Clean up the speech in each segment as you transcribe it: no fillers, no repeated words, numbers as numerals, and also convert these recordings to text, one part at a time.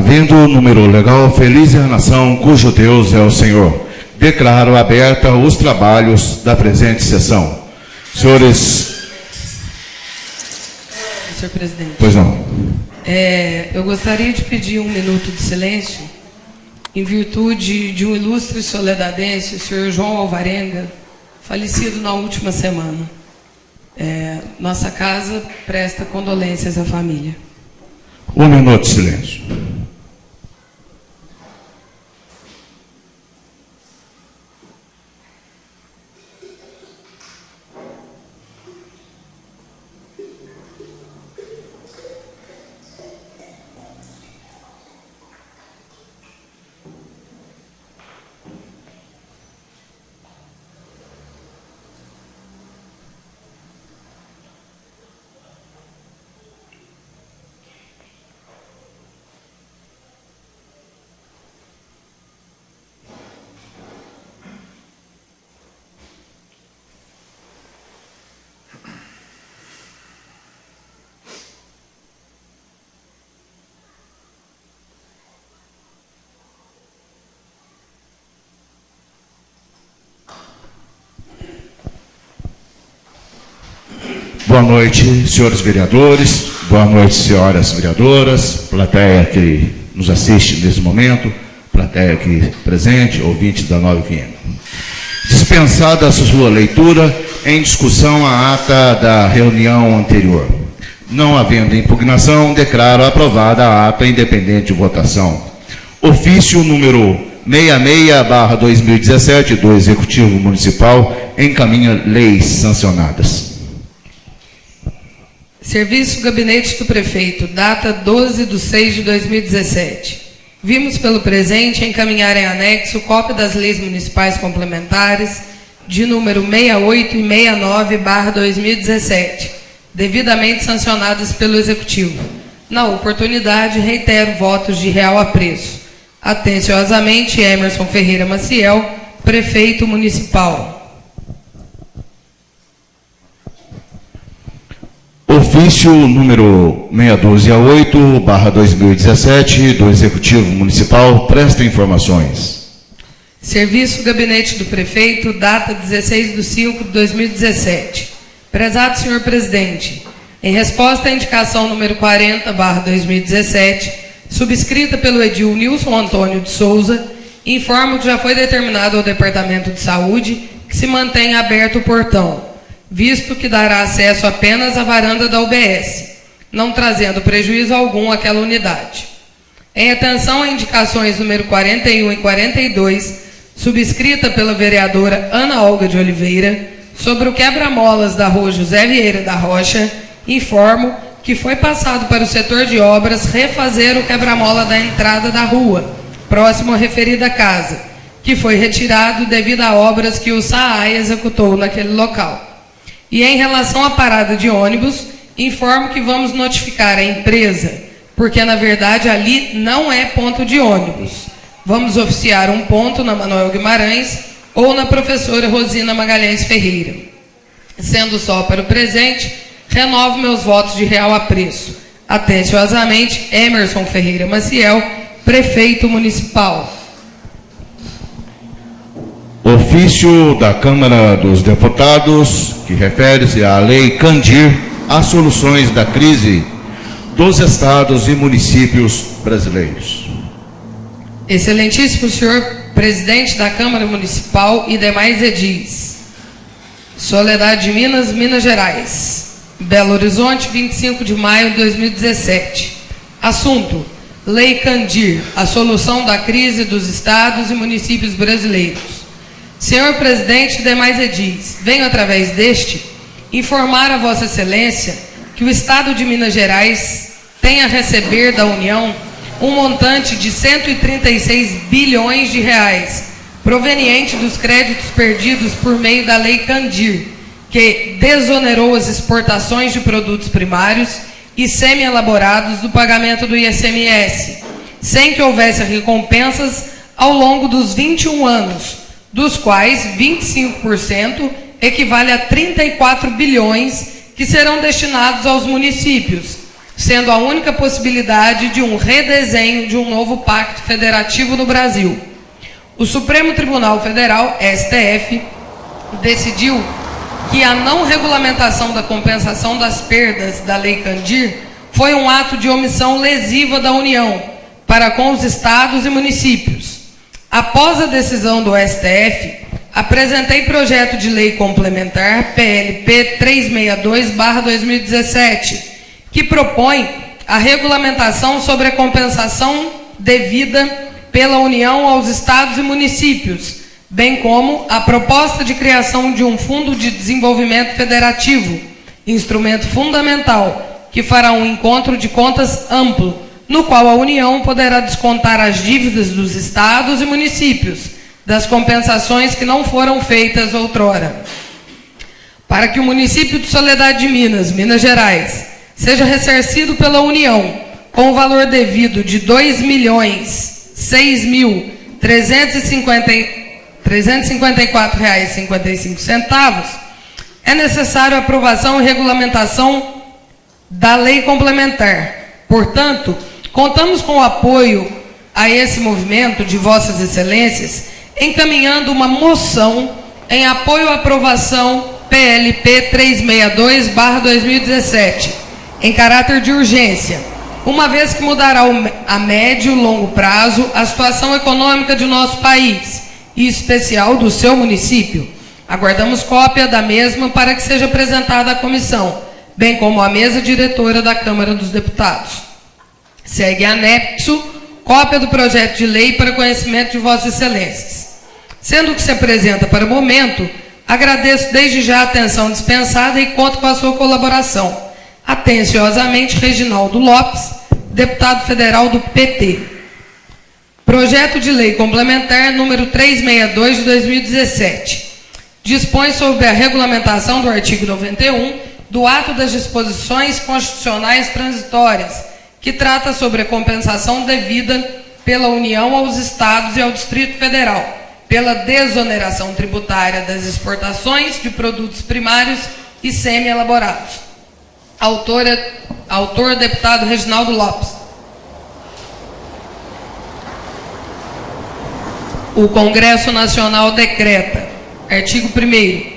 Havendo número legal, feliz é a nação cujo Deus é o Senhor. Declaro aberta os trabalhos da presente sessão. Senhores... Senhor presidente. Pois não. Eu gostaria de pedir um minuto de silêncio em virtude de um ilustre soledadense, o senhor João Alvarenga, falecido na última semana. Nossa casa presta condolências à família. Um minuto de silêncio. Boa noite, senhores vereadores, boa noite, senhoras vereadoras, plateia que nos assiste nesse momento, plateia aqui presente, ouvintes da 9FM. Dispensada a sua leitura, em discussão a ata da reunião anterior. Não havendo impugnação, declaro aprovada a ata independente de votação. Ofício número 66/2017 do Executivo Municipal encaminha leis sancionadas. Serviço Gabinete do Prefeito, data 12/6/2017. Vimos pelo presente encaminhar em anexo cópia das leis municipais complementares de número 68 e 69/2017, devidamente sancionadas pelo Executivo. Na oportunidade, reitero votos de real apreço. Atenciosamente, Emerson Ferreira Maciel, Prefeito Municipal. Ofício número 628/2017 do Executivo Municipal presta informações. Serviço Gabinete do Prefeito, data 16/5/2017. Prezado senhor presidente, em resposta à indicação número 40/2017, subscrita pelo edil Nilson Antônio de Souza, informo que já foi determinado ao Departamento de Saúde que se mantenha aberto o portão, visto que dará acesso apenas à varanda da UBS, não trazendo prejuízo algum àquela unidade. Em atenção a indicações número 41 e 42, subscrita pela vereadora Ana Olga de Oliveira, sobre o quebra-molas da rua José Vieira da Rocha, informo que foi passado para o setor de obras refazer o quebra-mola da entrada da rua, próximo à referida casa, que foi retirado devido a obras que o SAAI executou naquele local. E em relação à parada de ônibus, informo que vamos notificar a empresa, porque na verdade ali não é ponto de ônibus. Vamos oficiar um ponto na Manuel Guimarães ou na professora Rosina Magalhães Ferreira. Sendo só para o presente, renovo meus votos de real apreço. Atenciosamente, Emerson Ferreira Maciel, Prefeito Municipal. Ofício da Câmara dos Deputados, que refere-se à Lei Candir, às soluções da crise dos estados e municípios brasileiros. Excelentíssimo senhor presidente da Câmara Municipal e demais edis. Soledade de Minas, Minas Gerais. Belo Horizonte, 25 de maio de 2017. Assunto: Lei Candir, a solução da crise dos estados e municípios brasileiros. Senhor presidente e demais edis, venho através deste informar a Vossa Excelência que o Estado de Minas Gerais tem a receber da União um montante de 136 bilhões de reais, proveniente dos créditos perdidos por meio da Lei Candir, que desonerou as exportações de produtos primários e semi-elaborados do pagamento do ICMS, sem que houvesse recompensas ao longo dos 21 anos, dos quais 25% equivale a 34 bilhões que serão destinados aos municípios, sendo a única possibilidade de um redesenho de um novo pacto federativo no Brasil. O Supremo Tribunal Federal, STF, decidiu que a não regulamentação da compensação das perdas da Lei Candir foi um ato de omissão lesiva da União para com os estados e municípios. Após a decisão do STF, apresentei projeto de lei complementar PLP 362/2017, que propõe a regulamentação sobre a compensação devida pela União aos estados e municípios, bem como a proposta de criação de um Fundo de Desenvolvimento Federativo, instrumento fundamental que fará um encontro de contas amplo, no qual a União poderá descontar as dívidas dos estados e municípios das compensações que não foram feitas outrora. Para que o município de Soledade de Minas, Minas Gerais, seja ressarcido pela União com o valor devido de R$ 2.006.354,55, é necessário a aprovação e regulamentação da lei complementar. Portanto, contamos com o apoio a esse movimento de Vossas Excelências, encaminhando uma moção em apoio à aprovação PLP 362/2017, em caráter de urgência, uma vez que mudará a médio e longo prazo a situação econômica de nosso país, e em especial do seu município. Aguardamos cópia da mesma para que seja apresentada à comissão, bem como à mesa diretora da Câmara dos Deputados. Segue anexo cópia do projeto de lei para conhecimento de Vossas Excelências. Sendo o que se apresenta para o momento, agradeço desde já a atenção dispensada e conto com a sua colaboração. Atenciosamente, Reginaldo Lopes, deputado federal do PT. Projeto de lei complementar número 362 de 2017. Dispõe sobre a regulamentação do artigo 91 do ato das disposições constitucionais transitórias, que trata sobre a compensação devida pela União aos estados e ao Distrito Federal, pela desoneração tributária das exportações de produtos primários e semi-elaborados. Autor, deputado Reginaldo Lopes. O Congresso Nacional decreta, artigo 1º,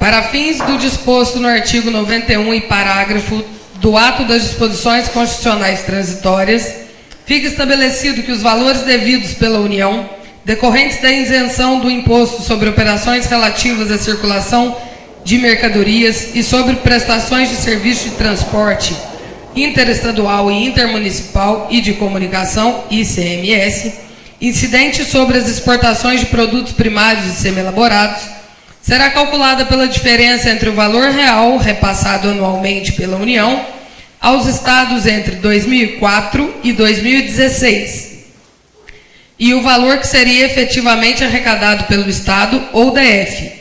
para fins do disposto no artigo 91 e parágrafo do ato das disposições constitucionais transitórias, fica estabelecido que os valores devidos pela União, decorrentes da isenção do imposto sobre operações relativas à circulação de mercadorias e sobre prestações de serviço de transporte interestadual e intermunicipal e de comunicação, ICMS, incidente sobre as exportações de produtos primários e semi-elaborados, será calculada pela diferença entre o valor real repassado anualmente pela União aos estados entre 2004 e 2016, e o valor que seria efetivamente arrecadado pelo Estado ou DF,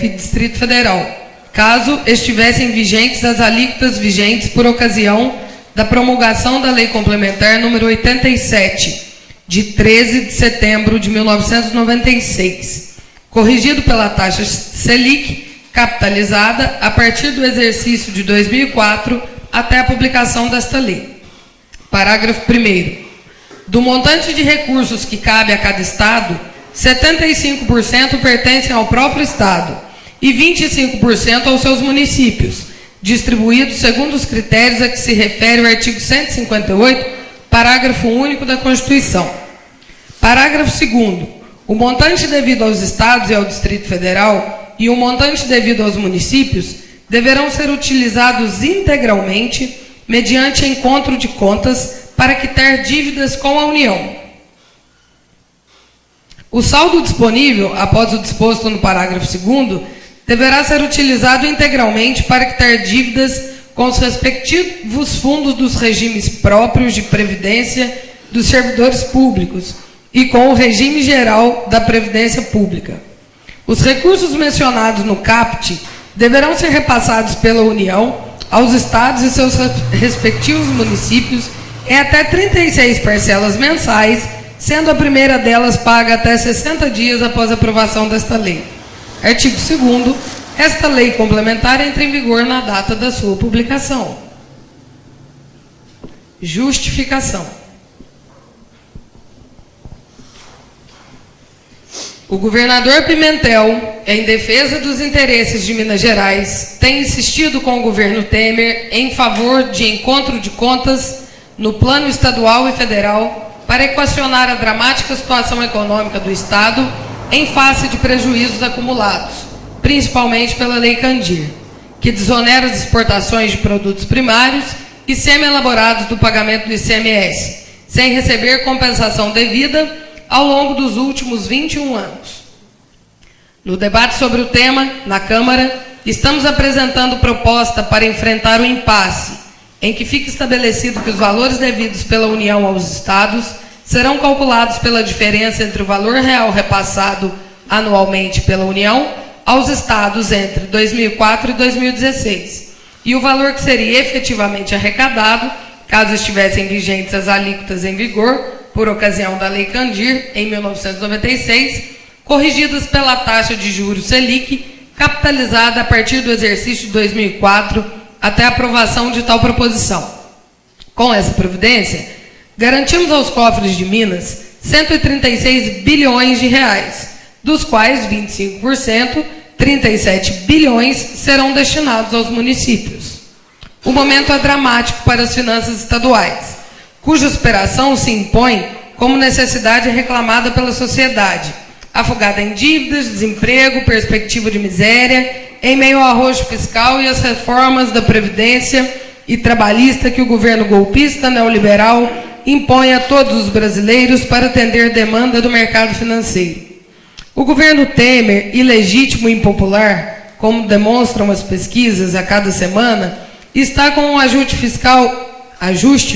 Distrito Federal, caso estivessem vigentes as alíquotas vigentes por ocasião da promulgação da Lei Complementar número 87, de 13 de setembro de 1996, corrigido pela taxa Selic capitalizada a partir do exercício de 2004 até a publicação desta lei. Parágrafo 1º. Do montante de recursos que cabe a cada Estado, 75% pertencem ao próprio Estado e 25% aos seus municípios, distribuídos segundo os critérios a que se refere o artigo 158, parágrafo único da Constituição. Parágrafo 2º. O montante devido aos Estados e ao Distrito Federal e o montante devido aos municípios deverão ser utilizados integralmente mediante encontro de contas para quitar dívidas com a União. O saldo disponível, após o disposto no parágrafo 2º, deverá ser utilizado integralmente para quitar dívidas com os respectivos fundos dos regimes próprios de previdência dos servidores públicos e com o regime geral da Previdência Pública. Os recursos mencionados no CAPT deverão ser repassados pela União aos estados e seus respectivos municípios em até 36 parcelas mensais, sendo a primeira delas paga até 60 dias após a aprovação desta lei. Artigo 2º. Esta lei complementar entra em vigor na data da sua publicação. Justificação. O governador Pimentel, em defesa dos interesses de Minas Gerais, tem insistido com o governo Temer em favor de encontro de contas no plano estadual e federal para equacionar a dramática situação econômica do Estado em face de prejuízos acumulados, principalmente pela Lei Candir, que desonera as exportações de produtos primários e semi-elaborados do pagamento do ICMS, sem receber compensação devida ao longo dos últimos 21 anos. No debate sobre o tema, na Câmara, estamos apresentando proposta para enfrentar o impasse, em que fica estabelecido que os valores devidos pela União aos Estados serão calculados pela diferença entre o valor real repassado anualmente pela União aos Estados entre 2004 e 2016, e o valor que seria efetivamente arrecadado, caso estivessem vigentes as alíquotas em vigor, por ocasião da Lei Candir, em 1996, corrigidas pela taxa de juros Selic, capitalizada a partir do exercício de 2004 até a aprovação de tal proposição. Com essa providência, garantimos aos cofres de Minas 136 bilhões de reais, dos quais 25%, 37 bilhões, serão destinados aos municípios. O momento é dramático para as finanças estaduais, cuja superação se impõe como necessidade reclamada pela sociedade, afogada em dívidas, desemprego, perspectiva de miséria, em meio ao arrojo fiscal e às reformas da Previdência e trabalhista que o governo golpista neoliberal impõe a todos os brasileiros para atender demanda do mercado financeiro. O governo Temer, ilegítimo e impopular, como demonstram as pesquisas a cada semana, está com um ajuste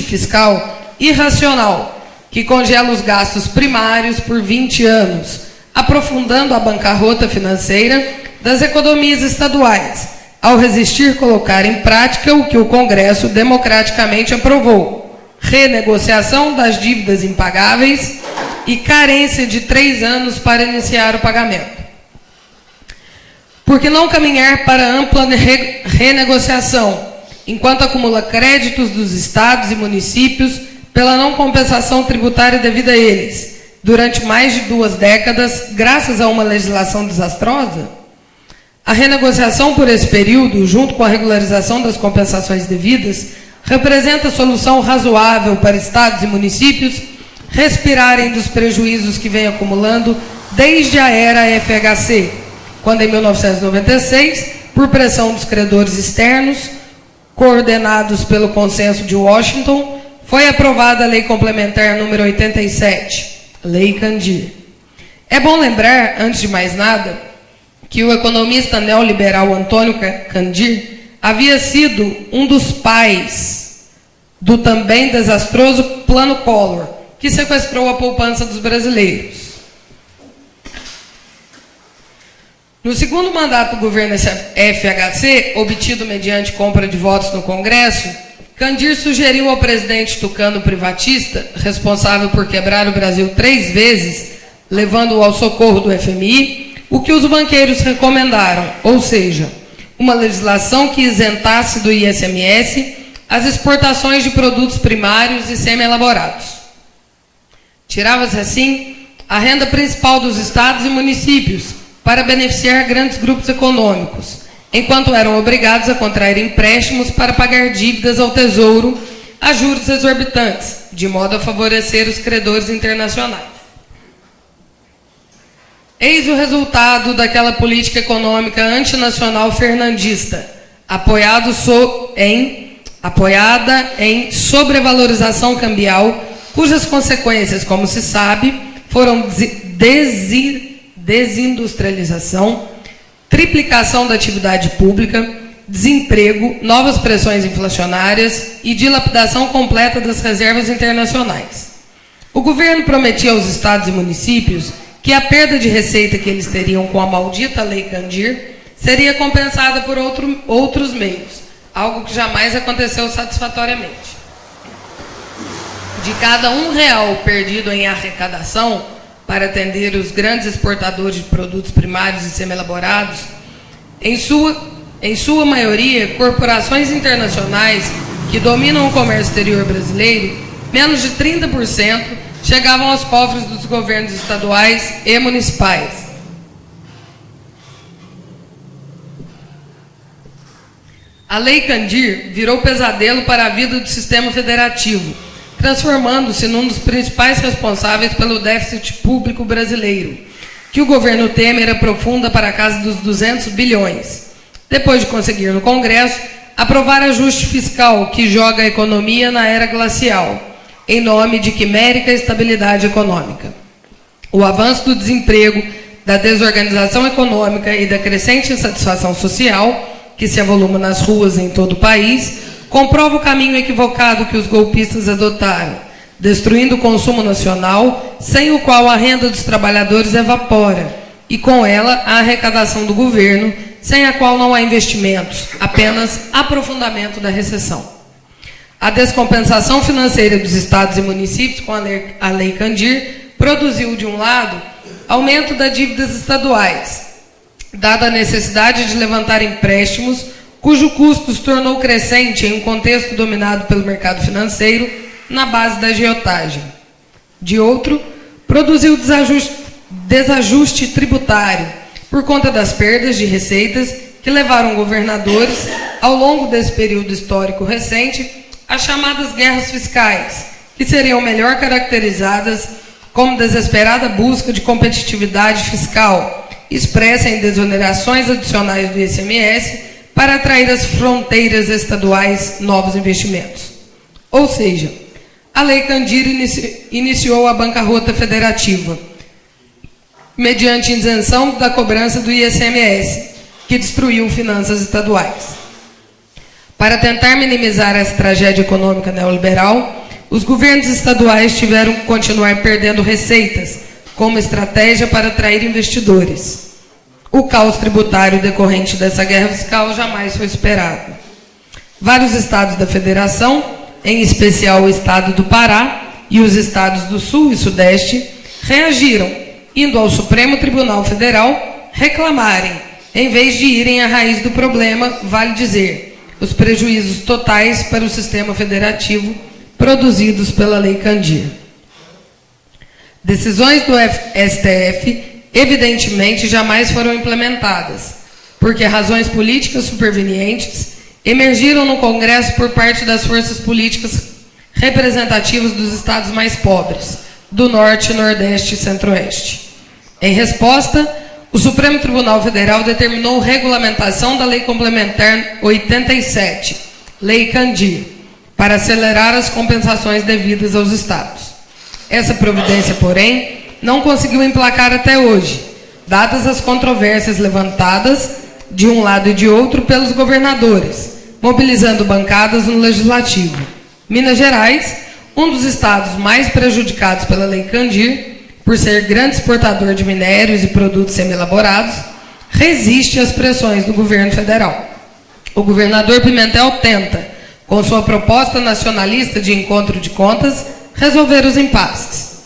fiscal irracional, que congela os gastos primários por 20 anos, aprofundando a bancarrota financeira das economias estaduais, ao resistir colocar em prática o que o Congresso democraticamente aprovou: renegociação das dívidas impagáveis e carência de 3 anos para iniciar o pagamento. Por que não caminhar para ampla renegociação, enquanto acumula créditos dos estados e municípios pela não compensação tributária devida a eles, durante mais de 2 décadas, graças a uma legislação desastrosa? A renegociação por esse período, junto com a regularização das compensações devidas, representa solução razoável para estados e municípios respirarem dos prejuízos que vem acumulando desde a era FHC, quando em 1996, por pressão dos credores externos, coordenados pelo consenso de Washington, foi aprovada a Lei Complementar número 87, Lei Candir. É bom lembrar, antes de mais nada, que o economista neoliberal Antônio Candir havia sido um dos pais do também desastroso Plano Collor, que sequestrou a poupança dos brasileiros. No segundo mandato do governo FHC, obtido mediante compra de votos no Congresso, Candir sugeriu ao presidente tucano privatista, responsável por quebrar o Brasil 3 vezes, levando-o ao socorro do FMI, o que os banqueiros recomendaram, ou seja, uma legislação que isentasse do ICMS as exportações de produtos primários e semi-elaborados. Tirava-se assim a renda principal dos estados e municípios para beneficiar grandes grupos econômicos, enquanto eram obrigados a contrair empréstimos para pagar dívidas ao Tesouro a juros exorbitantes, de modo a favorecer os credores internacionais. Eis o resultado daquela política econômica antinacional fernandista, apoiada em sobrevalorização cambial, cujas consequências, como se sabe, foram desindustrialização, triplicação da atividade pública, desemprego, novas pressões inflacionárias e dilapidação completa das reservas internacionais. O governo prometia aos estados e municípios que a perda de receita que eles teriam com a maldita Lei Candir seria compensada por outros meios, algo que jamais aconteceu satisfatoriamente. De cada R$1 perdido em arrecadação para atender os grandes exportadores de produtos primários e semi-elaborados, em sua maioria, corporações internacionais que dominam o comércio exterior brasileiro, menos de 30% chegavam aos cofres dos governos estaduais e municipais. A Lei Candir virou pesadelo para a vida do sistema federativo, transformando-se num dos principais responsáveis pelo déficit público brasileiro, que o governo Temer aprofunda para a casa dos 200 bilhões, depois de conseguir no Congresso aprovar ajuste fiscal que joga a economia na era glacial, em nome de quimérica estabilidade econômica. O avanço do desemprego, da desorganização econômica e da crescente insatisfação social, que se avoluma nas ruas em todo o país, comprova o caminho equivocado que os golpistas adotaram, destruindo o consumo nacional, sem o qual a renda dos trabalhadores evapora, e com ela a arrecadação do governo, sem a qual não há investimentos, apenas aprofundamento da recessão. A descompensação financeira dos estados e municípios com a Lei Candir produziu, de um lado, aumento das dívidas estaduais, dada a necessidade de levantar empréstimos, cujo custo se tornou crescente em um contexto dominado pelo mercado financeiro na base da agiotagem. De outro, produziu desajuste tributário, por conta das perdas de receitas que levaram governadores, ao longo desse período histórico recente, às chamadas guerras fiscais, que seriam melhor caracterizadas como desesperada busca de competitividade fiscal, expressa em desonerações adicionais do ICMS para atrair às fronteiras estaduais novos investimentos. Ou seja, a Lei Candir iniciou a bancarrota federativa, mediante isenção da cobrança do ICMS, que destruiu finanças estaduais. Para tentar minimizar essa tragédia econômica neoliberal, os governos estaduais tiveram que continuar perdendo receitas, como estratégia para atrair investidores. O caos tributário decorrente dessa guerra fiscal jamais foi superado. Vários estados da federação, em especial o estado do Pará e os estados do Sul e Sudeste, reagiram, indo ao Supremo Tribunal Federal reclamarem, em vez de irem à raiz do problema, vale dizer, os prejuízos totais para o sistema federativo produzidos pela Lei Candir. Decisões do STF, evidentemente, jamais foram implementadas, porque razões políticas supervenientes emergiram no Congresso por parte das forças políticas representativas dos estados mais pobres, do Norte, Nordeste e Centro-Oeste. Em resposta, o Supremo Tribunal Federal determinou regulamentação da Lei Complementar 87, Lei Candir, para acelerar as compensações devidas aos estados. Essa providência, porém, não conseguiu emplacar até hoje, dadas as controvérsias levantadas, de um lado e de outro, pelos governadores, mobilizando bancadas no Legislativo. Minas Gerais, um dos estados mais prejudicados pela Lei Candir, por ser grande exportador de minérios e produtos semi-elaborados, resiste às pressões do governo federal. O governador Pimentel tenta, com sua proposta nacionalista de encontro de contas, resolver os impasses.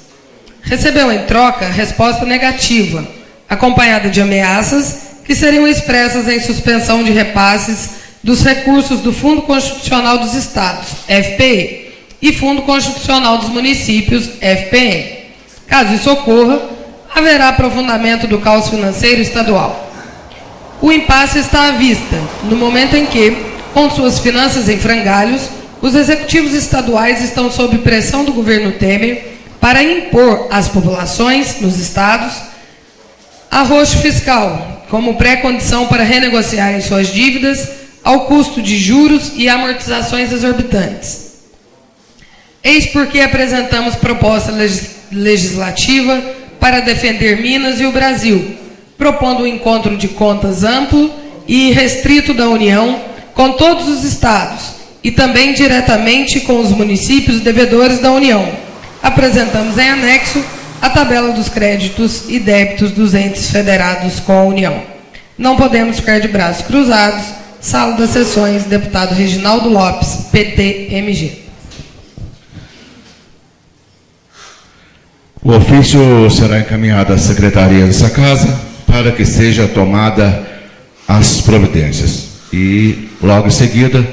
Recebeu em troca resposta negativa, acompanhada de ameaças que seriam expressas em suspensão de repasses dos recursos do Fundo Constitucional dos Estados, FPE, e Fundo Constitucional dos Municípios, FPM. Caso isso ocorra, haverá aprofundamento do caos financeiro estadual. O impasse está à vista, no momento em que, com suas finanças em frangalhos, os executivos estaduais estão sob pressão do governo Temer para impor às populações, nos estados, arroxo fiscal, como pré-condição para renegociarem suas dívidas ao custo de juros e amortizações exorbitantes. Eis porque apresentamos proposta legislativa para defender Minas e o Brasil, propondo um encontro de contas amplo e restrito da União com todos os estados e também diretamente com os municípios devedores da União. Apresentamos em anexo a tabela dos créditos e débitos dos entes federados com a União. Não podemos ficar de braços cruzados. Sala das Sessões, deputado Reginaldo Lopes, PT-MG. O ofício será encaminhado à Secretaria dessa Casa para que seja tomada as providências. E, logo em seguida,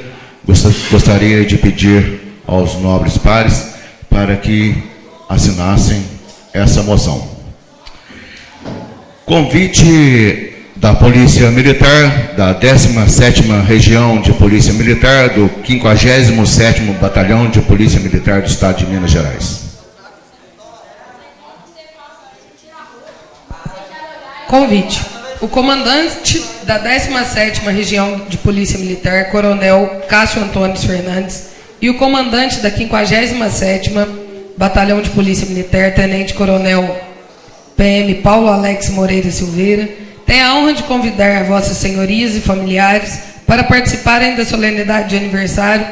gostaria de pedir aos nobres pares para que assinassem essa moção. Convite da Polícia Militar, da 17ª Região de Polícia Militar, do 57º Batalhão de Polícia Militar do Estado de Minas Gerais. Convite. O comandante da 17ª Região de Polícia Militar, Coronel Cássio Antônio Fernandes, e o comandante da 57ª Batalhão de Polícia Militar, Tenente Coronel PM Paulo Alex Moreira Silveira, tem a honra de convidar vossas senhorias e familiares para participarem da solenidade de aniversário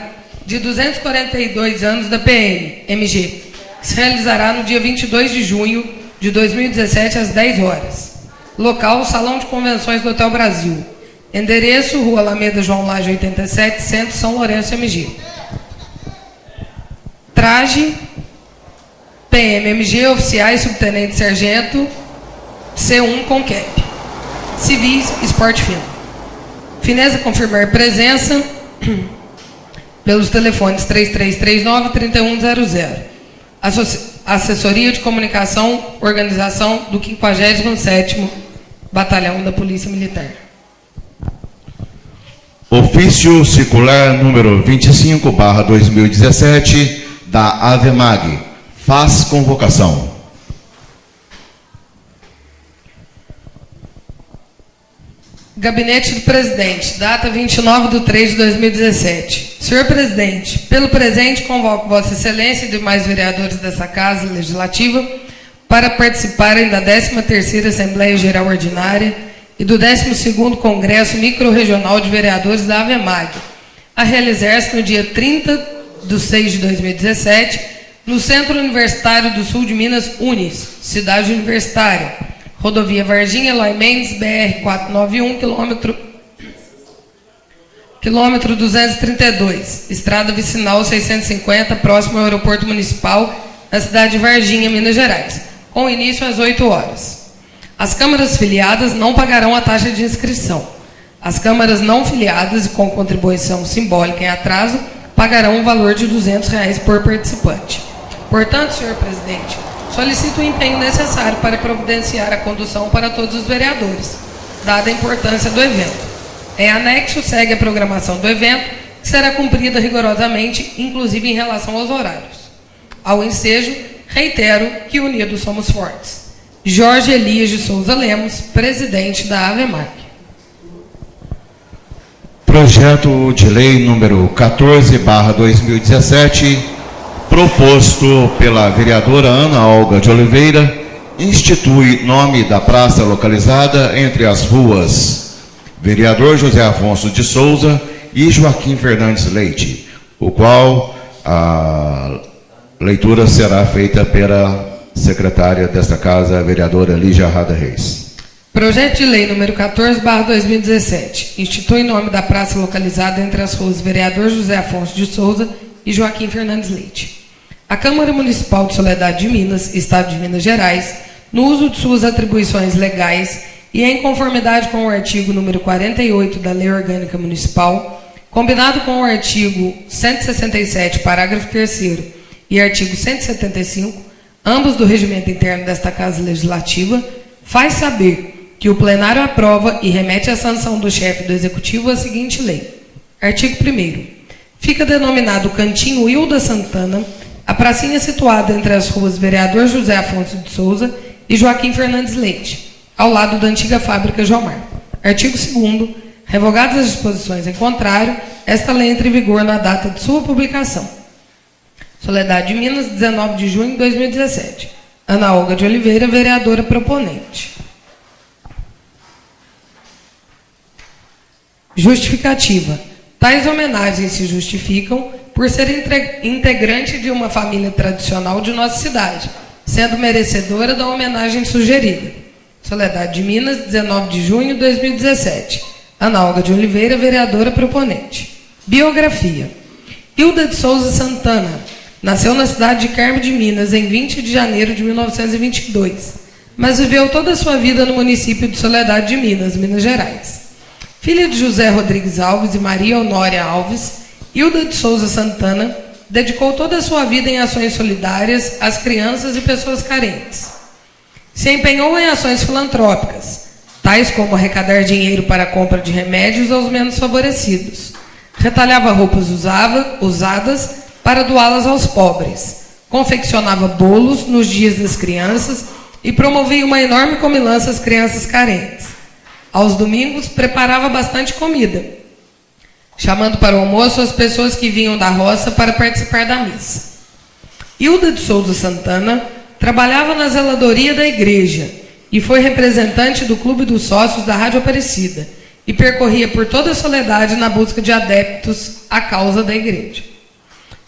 de 242 anos da PM-MG, que se realizará no dia 22 de junho de 2017, às 10 horas. Local, Salão de Convenções do Hotel Brasil. Endereço, Rua Alameda João Lage 87, Centro São Lourenço, MG. Traje, PM-MG, oficiais, subtenente sargento, C1 com cap. Civis, esporte fino. Fineza confirmar presença pelos telefones 3339-3100. Assessoria de Comunicação, Organização do 57º Batalhão da Polícia Militar. Ofício circular número 25/2017 da AVEMAG. Faz convocação. Gabinete do Presidente, data 29/3/2017. Senhor Presidente, pelo presente convoco Vossa Excelência e demais vereadores dessa Casa Legislativa para participarem da 13ª Assembleia Geral Ordinária e do 12º Congresso Microrregional de Vereadores da AVEMAG, a realizar-se no dia 30/6/2017, no Centro Universitário do Sul de Minas, Unis, Cidade Universitária, Rodovia Varginha Eloy Mendes, BR 491, quilômetro 232, Estrada Vicinal 650, próximo ao Aeroporto Municipal, na cidade de Varginha, Minas Gerais, com início às 8 horas. As câmaras filiadas não pagarão a taxa de inscrição. As câmaras não filiadas e com contribuição simbólica em atraso pagarão um valor de R$ 200 por participante. Portanto, senhor presidente, solicito o empenho necessário para providenciar a condução para todos os vereadores, dada a importância do evento. Em anexo, segue a programação do evento, que será cumprida rigorosamente, inclusive em relação aos horários. Ao ensejo, reitero que unidos somos fortes. Jorge Elias de Souza Lemos, presidente da AVEMAG. Projeto de lei número 14/2017, proposto pela vereadora Ana Olga de Oliveira, institui nome da praça localizada entre as ruas Vereador José Afonso de Souza e Joaquim Fernandes Leite, o qual a leitura será feita pela secretária desta casa, a vereadora Lígia Rada Reis. Projeto de lei número 14/2017, institui nome da praça localizada entre as ruas Vereador José Afonso de Souza e Joaquim Fernandes Leite. A Câmara Municipal de Soledade de Minas, Estado de Minas Gerais, no uso de suas atribuições legais e em conformidade com o artigo número 48 da Lei Orgânica Municipal, combinado com o artigo 167, parágrafo 3º, e artigo 175, ambos do regimento interno desta Casa Legislativa, faz saber que o plenário aprova e remete à sanção do chefe do Executivo a seguinte lei. Artigo 1º. Fica denominado Cantinho Hilda Santana a pracinha situada entre as ruas Vereador José Afonso de Souza e Joaquim Fernandes Leite, ao lado da antiga fábrica Jomar. Artigo 2º. Revogadas as disposições em contrário, esta lei entra em vigor na data de sua publicação. Soledade de Minas, 19 de junho de 2017. Ana Olga de Oliveira, vereadora proponente. Justificativa. Tais homenagens se justificam por ser integrante de uma família tradicional de nossa cidade, sendo merecedora da homenagem sugerida. Soledade de Minas, 19 de junho de 2017. Ana Olga de Oliveira, vereadora proponente. Biografia. Hilda de Souza Santana nasceu na cidade de Carmo de Minas em 20 de janeiro de 1922, mas viveu toda a sua vida no município de Soledade de Minas, Minas Gerais. Filha de José Rodrigues Alves e Maria Honória Alves, Hilda de Souza Santana dedicou toda a sua vida em ações solidárias às crianças e pessoas carentes. Se empenhou em ações filantrópicas, tais como arrecadar dinheiro para a compra de remédios aos menos favorecidos, retalhava roupas usadas para doá-las aos pobres, confeccionava bolos nos dias das crianças e promovia uma enorme comilança às crianças carentes. Aos domingos, preparava bastante comida, chamando para o almoço as pessoas que vinham da roça para participar da missa. Hilda de Souza Santana trabalhava na zeladoria da igreja e foi representante do Clube dos Sócios da Rádio Aparecida e percorria por toda a Soledade na busca de adeptos à causa da igreja.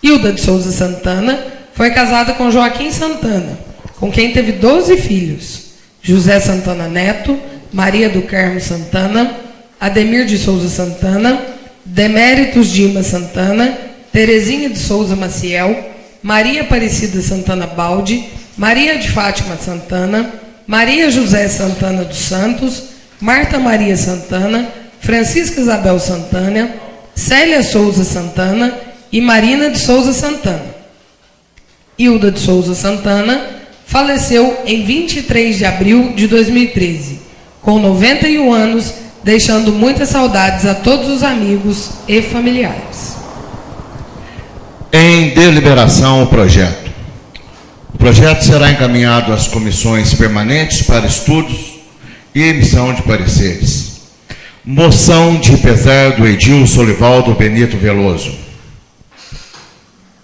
Hilda de Souza Santana foi casada com Joaquim Santana, com quem teve 12 filhos: José Santana Neto, Maria do Carmo Santana, Ademir de Souza Santana, Deméritos Dimas Santana, Terezinha de Souza Maciel, Maria Aparecida Santana Baldi, Maria de Fátima Santana, Maria José Santana dos Santos, Marta Maria Santana, Francisca Isabel Santana, Célia Souza Santana e Marina de Souza Santana. Hilda de Souza Santana faleceu em 23 de abril de 2013, com 91 anos, deixando muitas saudades a todos os amigos e familiares. Em deliberação, o projeto. O projeto será encaminhado às comissões permanentes para estudos e emissão de pareceres. Moção de pesar do edil Solivaldo Benito Veloso.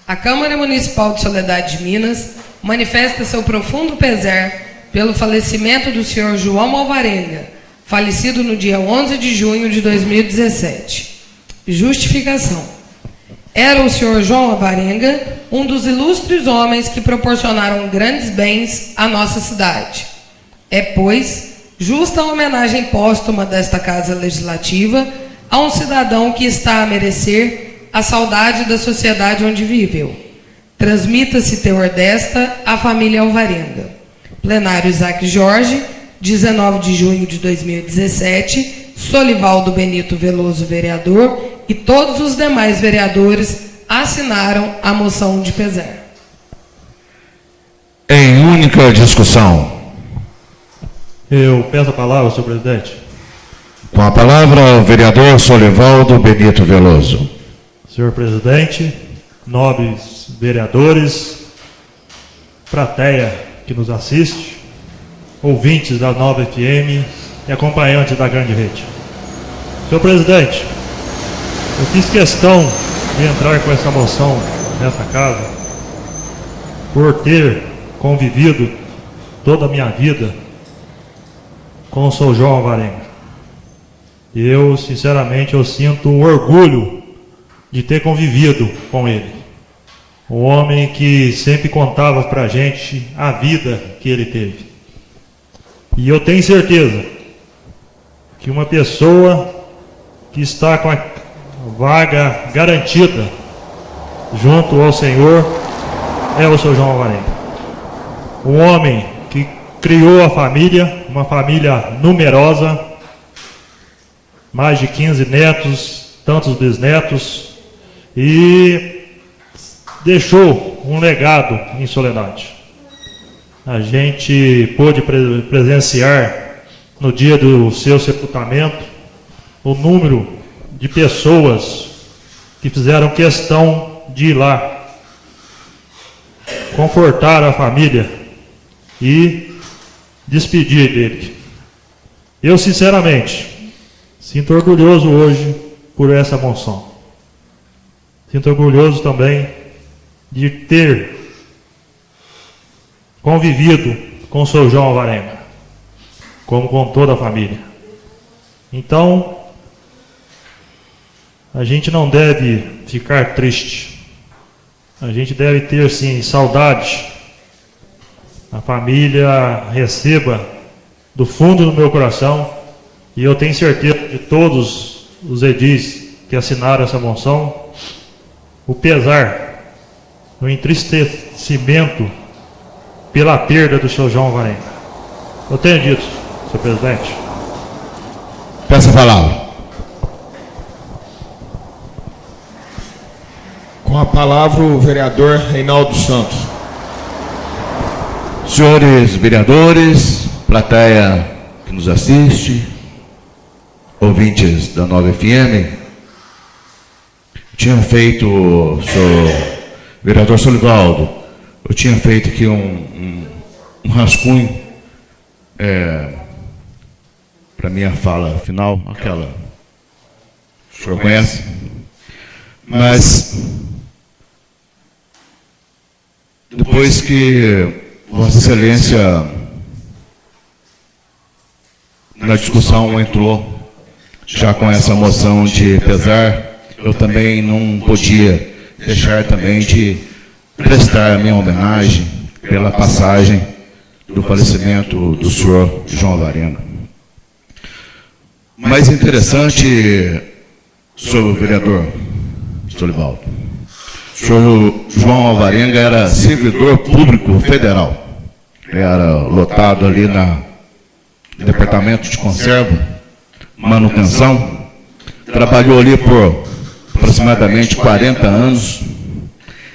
A Câmara Municipal de Soledade de Minas manifesta seu profundo pesar pelo falecimento do senhor João Alvarenga, falecido no dia 11 de junho de 2017. Justificação. Era o senhor João Alvarenga um dos ilustres homens que proporcionaram grandes bens à nossa cidade. É, pois, justa a homenagem póstuma desta Casa Legislativa a um cidadão que está a merecer a saudade da sociedade onde viveu. Transmita-se teor desta à família Alvarenga. Plenário Isaac Jorge, 19 de junho de 2017, Solivaldo Benito Veloso, vereador, e todos os demais vereadores assinaram a moção de pesar. Em única discussão. Eu peço a palavra, senhor presidente. Com a palavra, o vereador Solivaldo Benito Veloso. Senhor presidente, nobres vereadores, plateia que nos assiste, ouvintes da Nova FM e acompanhantes da grande rede. Senhor presidente, eu fiz questão de entrar com essa moção nessa casa por ter convivido toda a minha vida com o Sr. João Alvarenga. Eu, sinceramente, eu sinto orgulho de ter convivido com ele. Um homem que sempre contava pra gente a vida que ele teve. E eu tenho certeza que uma pessoa que está com a vaga garantida junto ao Senhor é o Sr. João Alvarenga. Um homem que criou a família, uma família numerosa, mais de 15 netos, tantos bisnetos, e deixou um legado em Soledade. A gente pôde presenciar no dia do seu sepultamento o número de pessoas que fizeram questão de ir lá confortar a família e despedir dele. Eu, sinceramente, sinto orgulhoso hoje por essa moção. Sinto orgulhoso também de ter convivido com o Sr. João Alvarenga, como com toda a família. Então, a gente não deve ficar triste. A gente deve ter, sim, saudade. A família receba do fundo do meu coração, e eu tenho certeza de todos os edis que assinaram essa moção, o pesar, o entristecimento pela perda do Sr. João Alvarenga. Eu tenho dito, senhor presidente. Peço a palavra. Com a palavra o vereador Reinaldo Santos. Senhores vereadores, plateia que nos assiste, ouvintes da Nova FM, tinha feito, senhor vereador Solivaldo, eu tinha feito aqui um rascunho para minha fala final, aquela, o senhor conhece? Mas depois que Vossa Excelência na discussão entrou já com essa moção de pesar, eu também não podia deixar também de prestar a minha homenagem pela passagem do falecimento do senhor João Alvarenga. Mais interessante, senhor vereador Solivaldo, o senhor João Alvarenga era servidor público federal, era lotado ali no departamento de conserva, manutenção, trabalhou ali por aproximadamente 40 anos,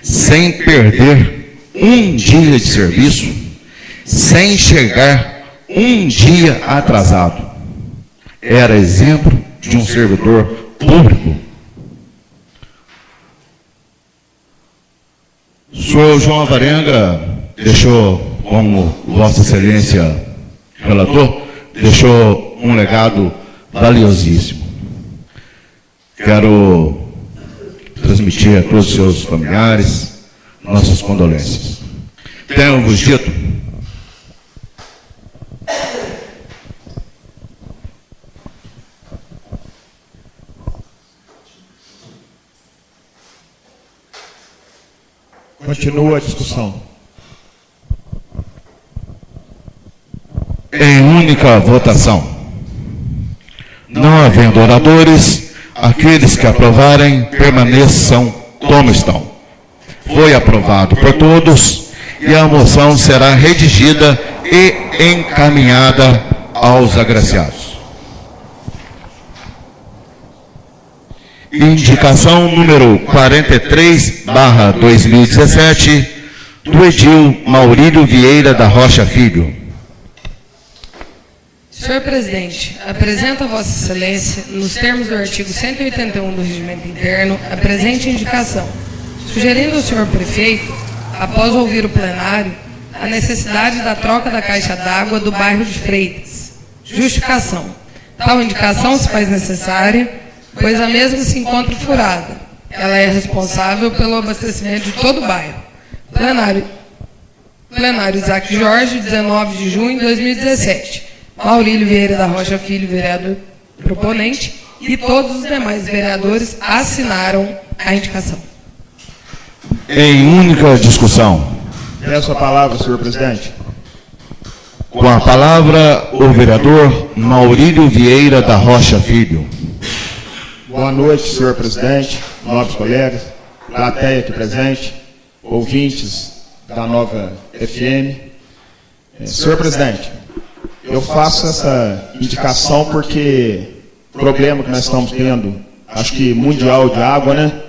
sem perder um dia de serviço, sem chegar um dia atrasado. Era exemplo de um servidor público. O senhor João Alvarenga deixou, como Vossa Excelência relatou, deixou um legado valiosíssimo. Quero transmitir a todos os seus familiares nossas condolências. Tenho-vos dito Continua a discussão. em única votação. Não havendo oradores, aqueles que aprovarem permaneçam como estão. Foi aprovado por todos e a moção será redigida e encaminhada aos agraciados. Indicação número 43/2017 do edil Maurílio Vieira da Rocha Filho. Senhor presidente, apresento a Vossa Excelência, nos termos do artigo 181 do Regimento Interno, a presente indicação, sugerindo ao senhor prefeito, após ouvir o plenário, a necessidade da troca da caixa d'água do bairro de Freitas. Justificação. Tal indicação se faz necessária, pois a mesma se encontra furada. Ela é responsável pelo abastecimento de todo o bairro. Plenário Isaac Jorge, 19 de junho de 2017. Maurílio Vieira da Rocha Filho, vereador proponente, e todos os demais vereadores assinaram a indicação. Em única discussão. Peço a palavra, senhor presidente. Com a palavra, o vereador Maurílio Vieira da Rocha Filho. Boa noite, senhor presidente, nobres colegas, plateia aqui presente, ouvintes da Nova FM. Senhor presidente, eu faço essa indicação porque o problema que nós estamos tendo, acho que mundial de água, né?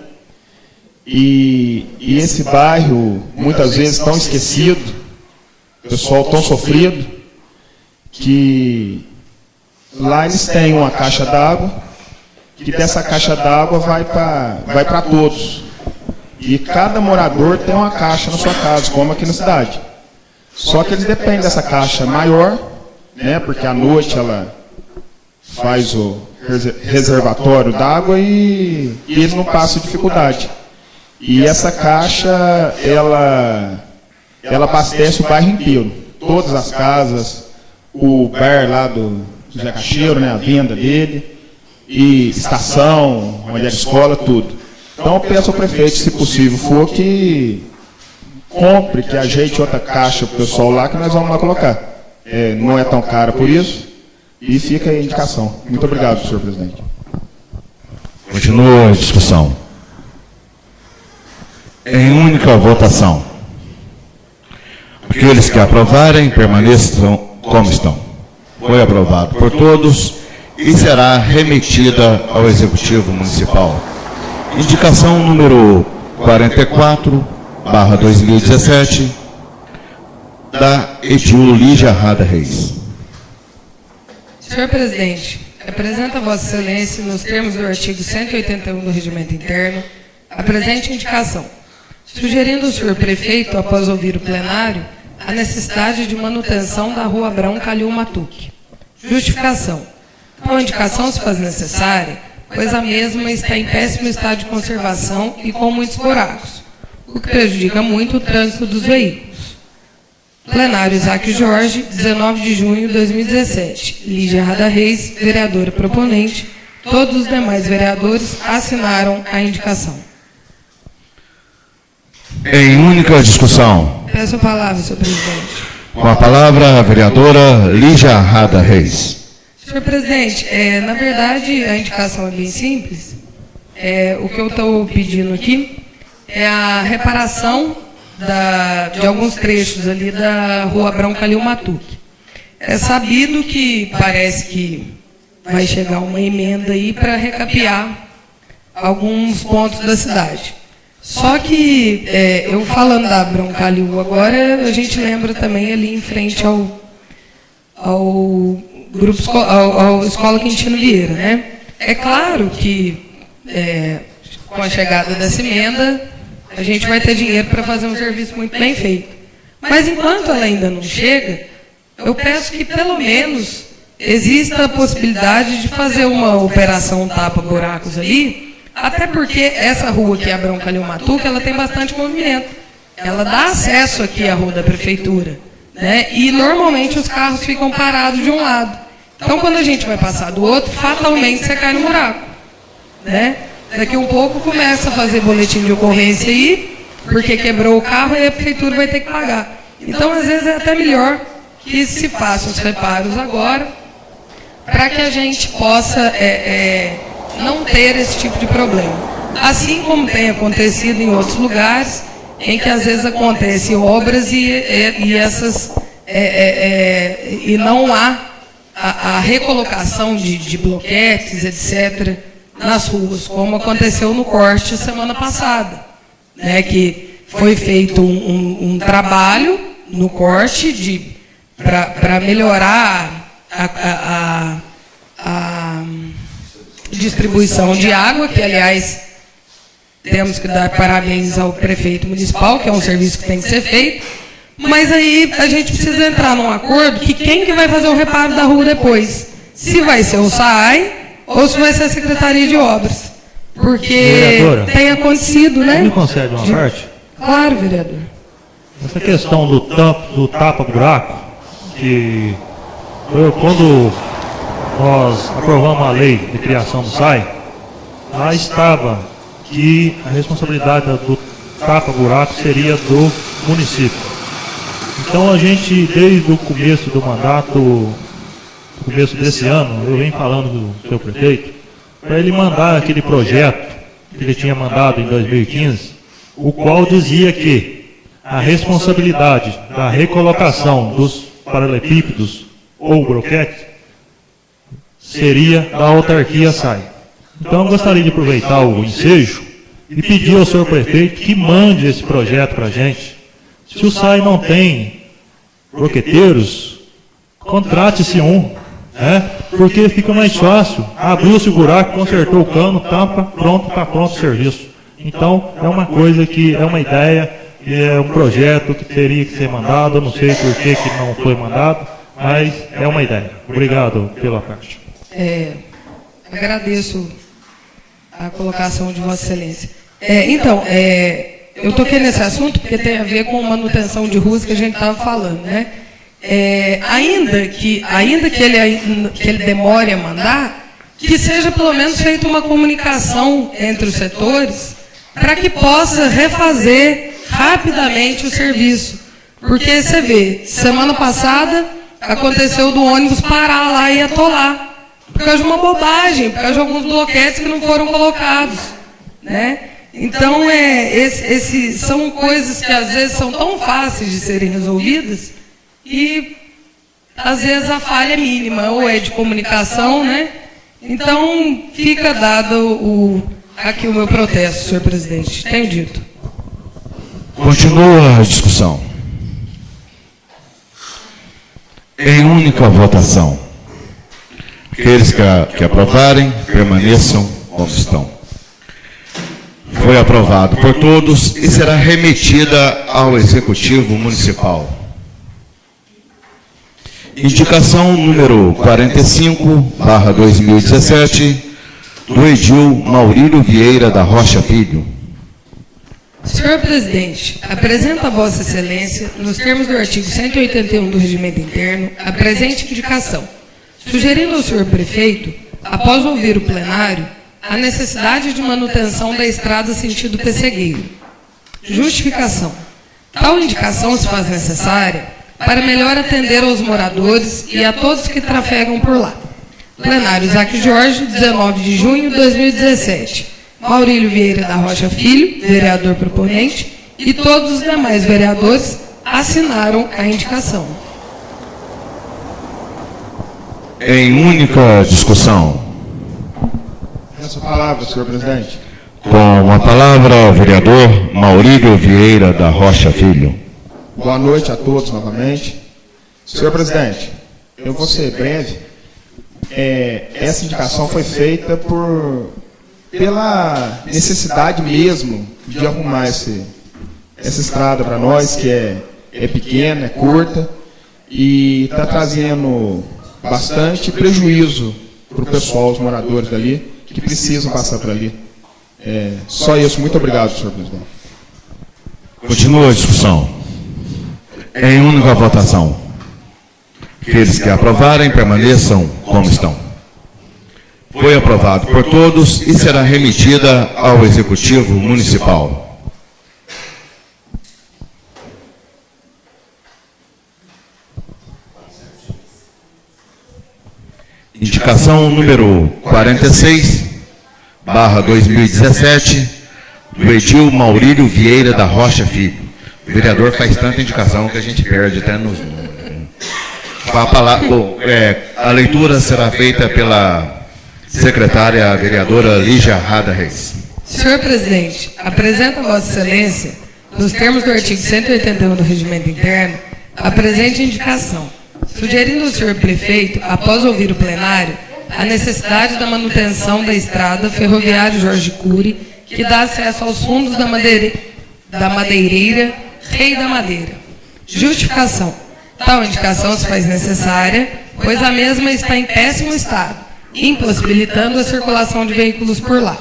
E esse bairro, muitas vezes, tão esquecido, o pessoal tão sofrido, que lá eles têm uma caixa d'água, que dessa caixa d'água vai para todos. E cada morador tem uma caixa na sua casa, como aqui na cidade. Só que eles dependem dessa caixa maior, né, porque à noite ela faz o reservatório d'água e eles não passam dificuldade. E essa caixa, ela abastece o bairro inteiro. Todas as casas, o bar lá do Zé Cacheiro, né, a venda dele, e estação, onde era escola, tudo. Então eu peço ao prefeito, se possível for, que compre, que ajeite outra caixa para o pessoal lá, que nós vamos lá colocar. Não é tão caro por isso, e fica aí a indicação. Muito obrigado, senhor presidente. Continua a discussão. Em única votação. Aqueles que aprovarem permaneçam como estão. Foi aprovado por todos e será remetida ao Executivo Municipal. Indicação número 44/2017, da Edil Lígia Rada Reis. Senhor presidente, apresenta a Vossa Excelência, nos termos do artigo 181 do Regimento Interno, a presente indicação, sugerindo ao senhor prefeito, após ouvir o plenário, a necessidade de manutenção da Rua Abrão Calil Matuque. Justificação. Tal indicação se faz necessária, pois a mesma está em péssimo estado de conservação e com muitos buracos, o que prejudica muito o trânsito dos veículos. Plenário Isaac Jorge, 19 de junho de 2017. Lígia Rada Reis, vereadora proponente. Todos os demais vereadores assinaram a indicação. Em única discussão. Peço a palavra, senhor presidente. Com a palavra, a vereadora Lígia Rada Reis. Senhor presidente, na verdade, a indicação é bem simples. O que eu estou pedindo aqui é a reparação de alguns trechos ali da Rua Abrão Calil Matuque. É sabido que parece que vai chegar uma emenda aí para recapear alguns pontos da cidade. Só que, eu falando da Abrão Calil agora, a gente lembra também ali em frente ao Escola Quintino Vieira, né? É claro que, com a chegada dessa emenda, a gente vai ter dinheiro para fazer um serviço muito bem feito. Mas enquanto ela ainda não chega, eu peço que pelo menos exista a possibilidade de fazer uma operação tapa-buracos ali, até porque essa rua aqui, Abrão Calil Matuque, ela tem bastante movimento. Ela dá acesso aqui à rua da prefeitura, né? E normalmente os carros ficam parados de um lado. Então quando a gente vai passar do outro, fatalmente você cai no buraco, né? Daqui um pouco começa a fazer boletim de ocorrência aí, porque quebrou o carro e a prefeitura vai ter que pagar. Então, às vezes, é até melhor que se façam os reparos agora, para que a gente possa não ter esse tipo de problema. Assim como tem acontecido em outros lugares, em que às vezes acontecem obras e não há a recolocação de bloquetes, etc., nas ruas, como aconteceu no corte semana passada, né, que foi feito um trabalho no corte para melhorar a distribuição de água, que, aliás, temos que dar parabéns ao prefeito municipal, que é um serviço que tem que ser feito, mas aí a gente precisa entrar num acordo que quem que vai fazer o reparo da rua depois? Se vai ser o SAAI, ou se vai ser a Secretaria de Obras. Porque vereadora, tem acontecido, né? Me concede uma parte? Claro, vereador. Essa questão do tapa-buraco, que quando nós aprovamos a lei de criação do SAI, lá estava que a responsabilidade do tapa-buraco seria do município. Então a gente, desde o começo do mandato, começo desse ano, eu venho falando com o seu prefeito, para ele mandar aquele projeto que ele tinha mandado em 2015, o qual dizia que a responsabilidade da recolocação dos paralelepípedos ou broquetes seria da autarquia SAI. Então eu gostaria de aproveitar o ensejo e pedir ao senhor prefeito que mande esse projeto para a gente. Se o SAI não tem broqueteiros, contrate-se um. Porque fica mais fácil, abriu-se o buraco, consertou o cano, tampa, pronto, está pronto o serviço. Então, é uma coisa que é uma ideia, é um projeto que teria que ser mandado, eu não sei por que não foi mandado, mas é uma ideia. Obrigado pela parte. Agradeço a colocação de Vossa Excelência. Eu toquei nesse assunto porque tem a ver com manutenção de ruas que a gente estava falando, né? Ainda que ele demore a mandar, que seja pelo menos feita uma comunicação entre os setores para que possa refazer rapidamente o serviço. Porque você vê, semana passada aconteceu do ônibus parar lá e atolar, por causa de uma bobagem, por causa de alguns bloquetes que não foram colocados, né? Então, são coisas que às vezes são tão fáceis de serem resolvidas, e às vezes a falha é mínima, ou é de comunicação, né? Então fica dado aqui o meu protesto, senhor presidente. Tenho dito. Continua a discussão. Em única votação. Aqueles que aprovarem, permaneçam como estão. Foi aprovado por todos e será remetida ao Executivo Municipal. Indicação número 45/2017, do edil Maurílio Vieira da Rocha Filho. Senhor presidente, apresento a Vossa Excelência, nos termos do artigo 181 do Regimento Interno, a presente indicação, sugerindo ao senhor prefeito, após ouvir o plenário, a necessidade de manutenção da estrada sentido Pessegueiro. Justificação. Tal indicação se faz necessária para melhor atender aos moradores e a todos que trafegam por lá. Plenário Isaac Jorge, 19 de junho de 2017. Maurílio Vieira da Rocha Filho, vereador proponente, e todos os demais vereadores assinaram a indicação. Em única discussão. Essa palavra, senhor presidente. Com a palavra, o vereador Maurílio Vieira da Rocha Filho. Boa noite a todos novamente. Senhor presidente, eu vou ser breve. Essa indicação foi feita pela necessidade mesmo de arrumar essa estrada para nós, que é pequena, é curta, e está trazendo bastante prejuízo para o pessoal, os moradores dali, que precisam passar por ali. Só isso. Muito obrigado, senhor presidente. Continua a discussão. Em única votação. Aqueles que aprovarem, permaneçam como estão. Foi aprovado por todos e será remetida ao Executivo Municipal. Indicação número 46/2017, do edil Maurílio Vieira da Rocha Filho. O vereador faz tanta indicação que a gente perde até nos... A leitura será feita pela secretária vereadora Lígia Rada Reis. Senhor presidente, apresento a Vossa Excelência, nos termos do artigo 181 do Regimento Interno, a presente indicação, sugerindo ao senhor prefeito, após ouvir o plenário, a necessidade da manutenção da estrada ferroviária Jorge Cury, que dá acesso aos fundos da madeireira Rei da Madeira. Justificação. Tal indicação se faz necessária, pois a mesma está em péssimo estado, impossibilitando a circulação de veículos por lá.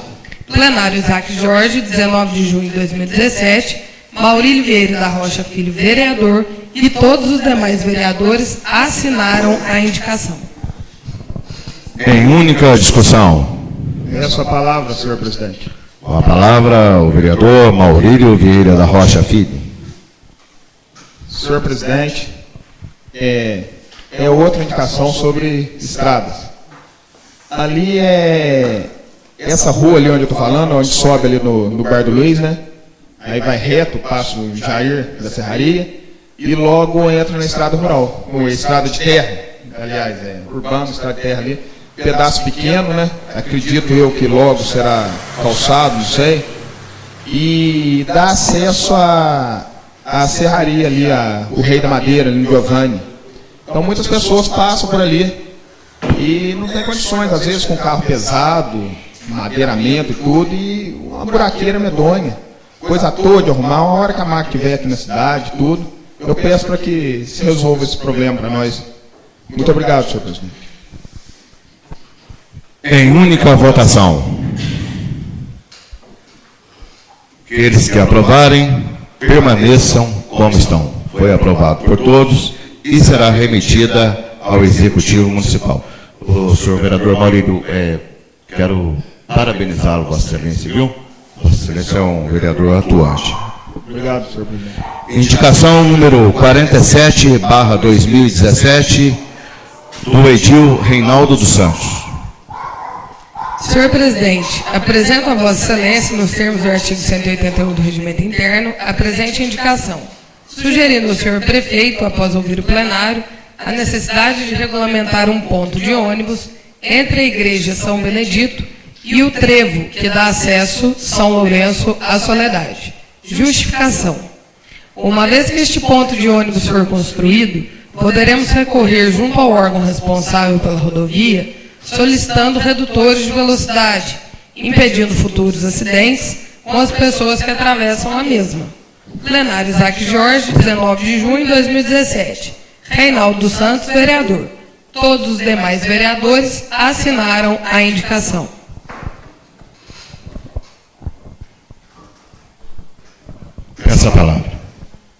Plenário Isaac Jorge, 19 de junho de 2017, Maurílio Vieira da Rocha Filho, vereador, e todos os demais vereadores assinaram a indicação. Em única discussão. Essa a palavra, senhor presidente. Com a palavra, o vereador Maurílio Vieira da Rocha Filho. Senhor presidente, é outra indicação sobre estradas. Ali essa rua ali onde eu estou falando, onde sobe ali no Bar do Luiz, né? Aí vai reto, passa o Jair da Serraria e logo entra na estrada rural, ou estrada de terra, aliás, urbana, estrada de terra ali, pedaço pequeno, né? Acredito eu que logo será calçado, não sei, e dá acesso à serraria ali, o Rei da Madeira, ali no Giovanni. Então muitas pessoas passam por ali e não tem condições, às vezes com carro pesado, madeiramento e tudo, e uma buraqueira medonha, coisa toda de arrumar. Uma hora que a máquina estiver aqui na cidade, tudo, eu peço para que se resolva esse problema para nós. Muito obrigado, senhor presidente. Em única votação. Aqueles que aprovarem, permaneçam como estão. Foi aprovado por todos e será remetida ao Executivo Municipal. O senhor vereador Maurílio, quero parabenizá-lo, Vossa Excelência, viu? Vossa Excelência é um vereador atuante. Obrigado, senhor presidente. Indicação número 47/2017, do edil Reinaldo dos Santos. Senhor presidente, apresento a Vossa Excelência, nos termos do artigo 181 do Regimento Interno, a presente indicação, sugerindo ao senhor prefeito, após ouvir o plenário, a necessidade de regulamentar um ponto de ônibus entre a Igreja São Benedito e o trevo que dá acesso São Lourenço à Soledade. Justificação. Uma vez que este ponto de ônibus for construído, poderemos recorrer junto ao órgão responsável pela rodovia, solicitando redutores de velocidade, impedindo futuros acidentes com as pessoas que atravessam a mesma. Plenário Isaac Jorge, 19 de junho de 2017. Reinaldo dos Santos, vereador. Todos os demais vereadores assinaram a indicação. Peço a palavra.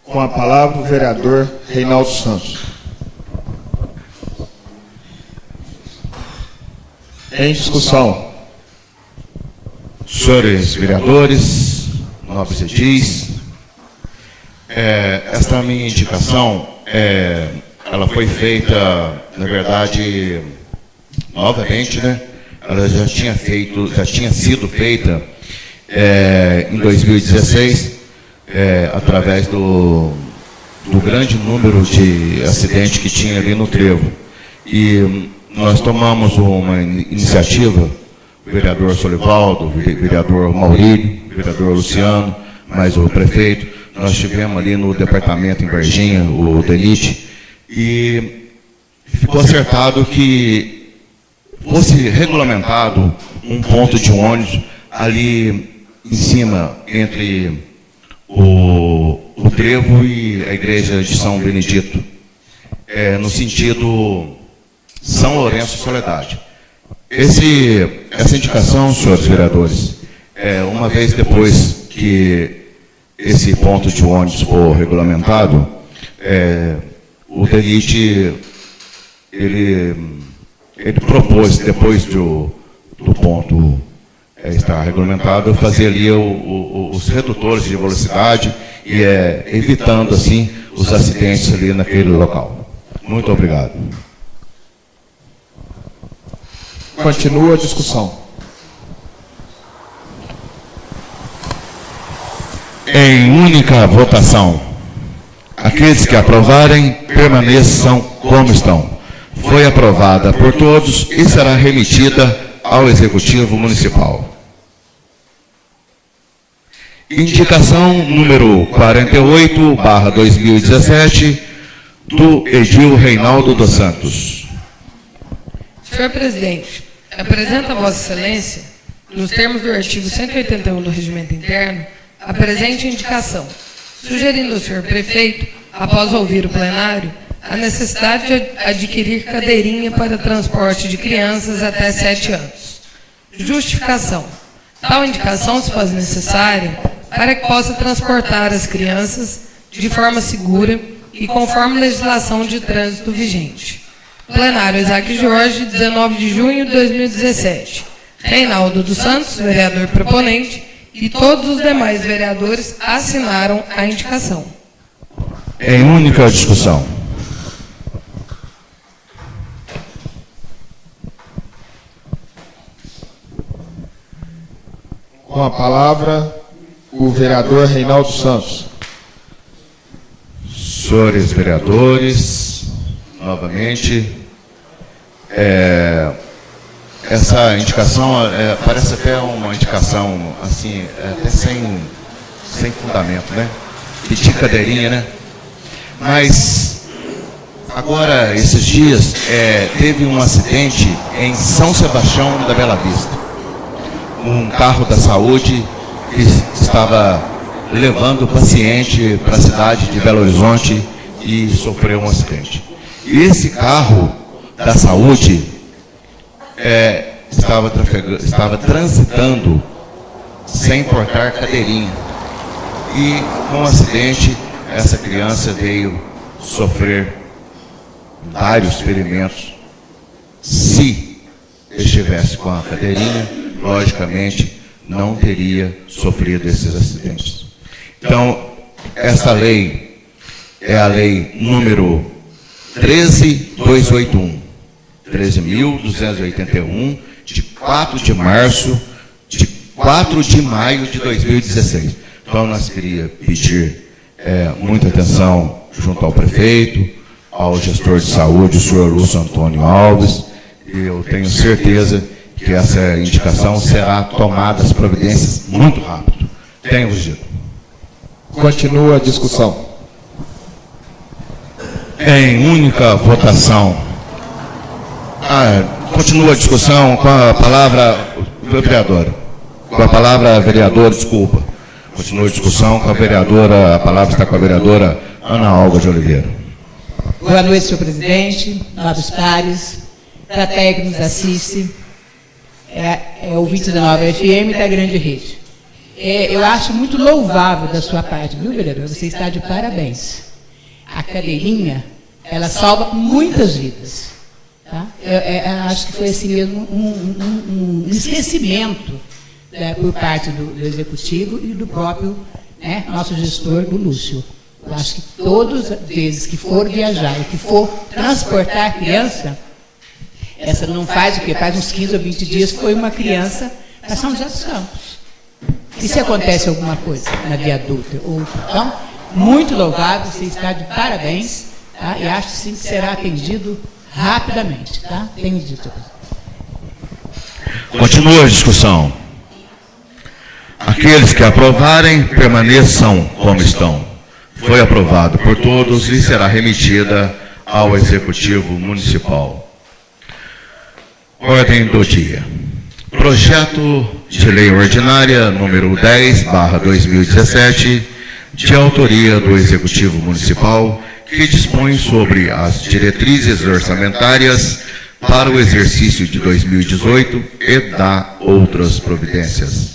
Com a palavra, o vereador Reinaldo Santos. Em discussão. Senhores vereadores, nobres edis, esta minha indicação, ela foi feita, na verdade, novamente, né? Ela já tinha sido feita em 2016, através do grande número de acidentes que tinha ali no trevo. E nós tomamos uma iniciativa, o vereador Solivaldo, o vereador Maurílio, o vereador Luciano, mais o prefeito. Nós estivemos ali no departamento em Varginha, o DENIT, e ficou acertado que fosse regulamentado um ponto de ônibus ali em cima, entre o trevo e a igreja de São Benedito, no sentido São Lourenço Soledade. Essa indicação, senhores vereadores, uma vez depois que esse ponto de ônibus for regulamentado, o DENIT, ele propôs, depois do ponto estar regulamentado, fazer ali os redutores de velocidade e evitando, assim, os acidentes ali naquele local. Muito obrigado. Continua a discussão. Em única votação, aqueles que aprovarem, permaneçam como estão. Foi aprovada por todos e será remetida ao Executivo Municipal. Indicação número 48/2017, do Edil Reinaldo dos Santos. Senhor presidente, apresenta a Vossa Excelência, nos termos do artigo 181 do Regimento Interno, a presente indicação, sugerindo ao senhor prefeito, após ouvir o plenário, a necessidade de adquirir cadeirinha para transporte de crianças até 7 anos. Justificação. Tal indicação se faz necessária para que possa transportar as crianças de forma segura e conforme legislação de trânsito vigente. Plenário Isaac Jorge, 19 de junho de 2017. Reinaldo dos Santos, vereador proponente, e todos os demais vereadores assinaram a indicação. Em única discussão. Com a palavra, o vereador Reinaldo Santos. Senhores vereadores, novamente, essa indicação parece até uma indicação assim, até sem fundamento, né? Pedir cadeirinha, né? Mas agora, esses dias, teve um acidente em São Sebastião da Bela Vista. Um carro da saúde que estava levando o paciente para a cidade de Belo Horizonte e sofreu um acidente. E esse carro da saúde estava transitando sem portar cadeirinha. E com o acidente, essa criança veio sofrer vários ferimentos. Se estivesse com a cadeirinha, logicamente, não teria sofrido esses acidentes. Então, essa lei é a lei número 13.281, 13.281, de 4 de maio de 2016. Então, nós queríamos pedir muita atenção junto ao prefeito, ao gestor de saúde, o senhor Lúcio Antônio Alves, e eu tenho certeza que essa indicação será tomada as providências muito rápido. Tenho-vos dito. Continua a discussão. Em única votação. Continua a discussão com a palavra, vereador. Com a palavra, vereador, desculpa. Continua a discussão com a vereadora, a palavra está com a vereadora Ana Olga de Oliveira. Boa noite, senhor presidente, nobres pares, plateia que nos assiste, ouvinte da Nova FM e da Grande Rede. Eu acho muito louvável da sua parte, viu, vereador? Você está de parabéns. A cadeirinha, ela salva muitas vidas. Tá? Eu acho que foi assim mesmo um esquecimento por parte do Executivo e do próprio nosso gestor, do Lúcio. Eu acho que todas as vezes que for viajar e que for transportar a criança, essa não faz o quê? Faz uns 15 ou 20 dias que foi uma criança para São José dos Campos. E se acontece alguma coisa na Via Dutra? Então, muito louvável, você está de parabéns, tá? E acho sim que será atendido rapidamente. Tá? Tenho dito. Continua a discussão. Aqueles que aprovarem, permaneçam como estão. Foi aprovado por todos e será remetida ao Executivo Municipal. Ordem do dia. Projeto de Lei Ordinária número 10/2017, de autoria do Executivo Municipal, que dispõe sobre as diretrizes orçamentárias para o exercício de 2018 e dá outras providências.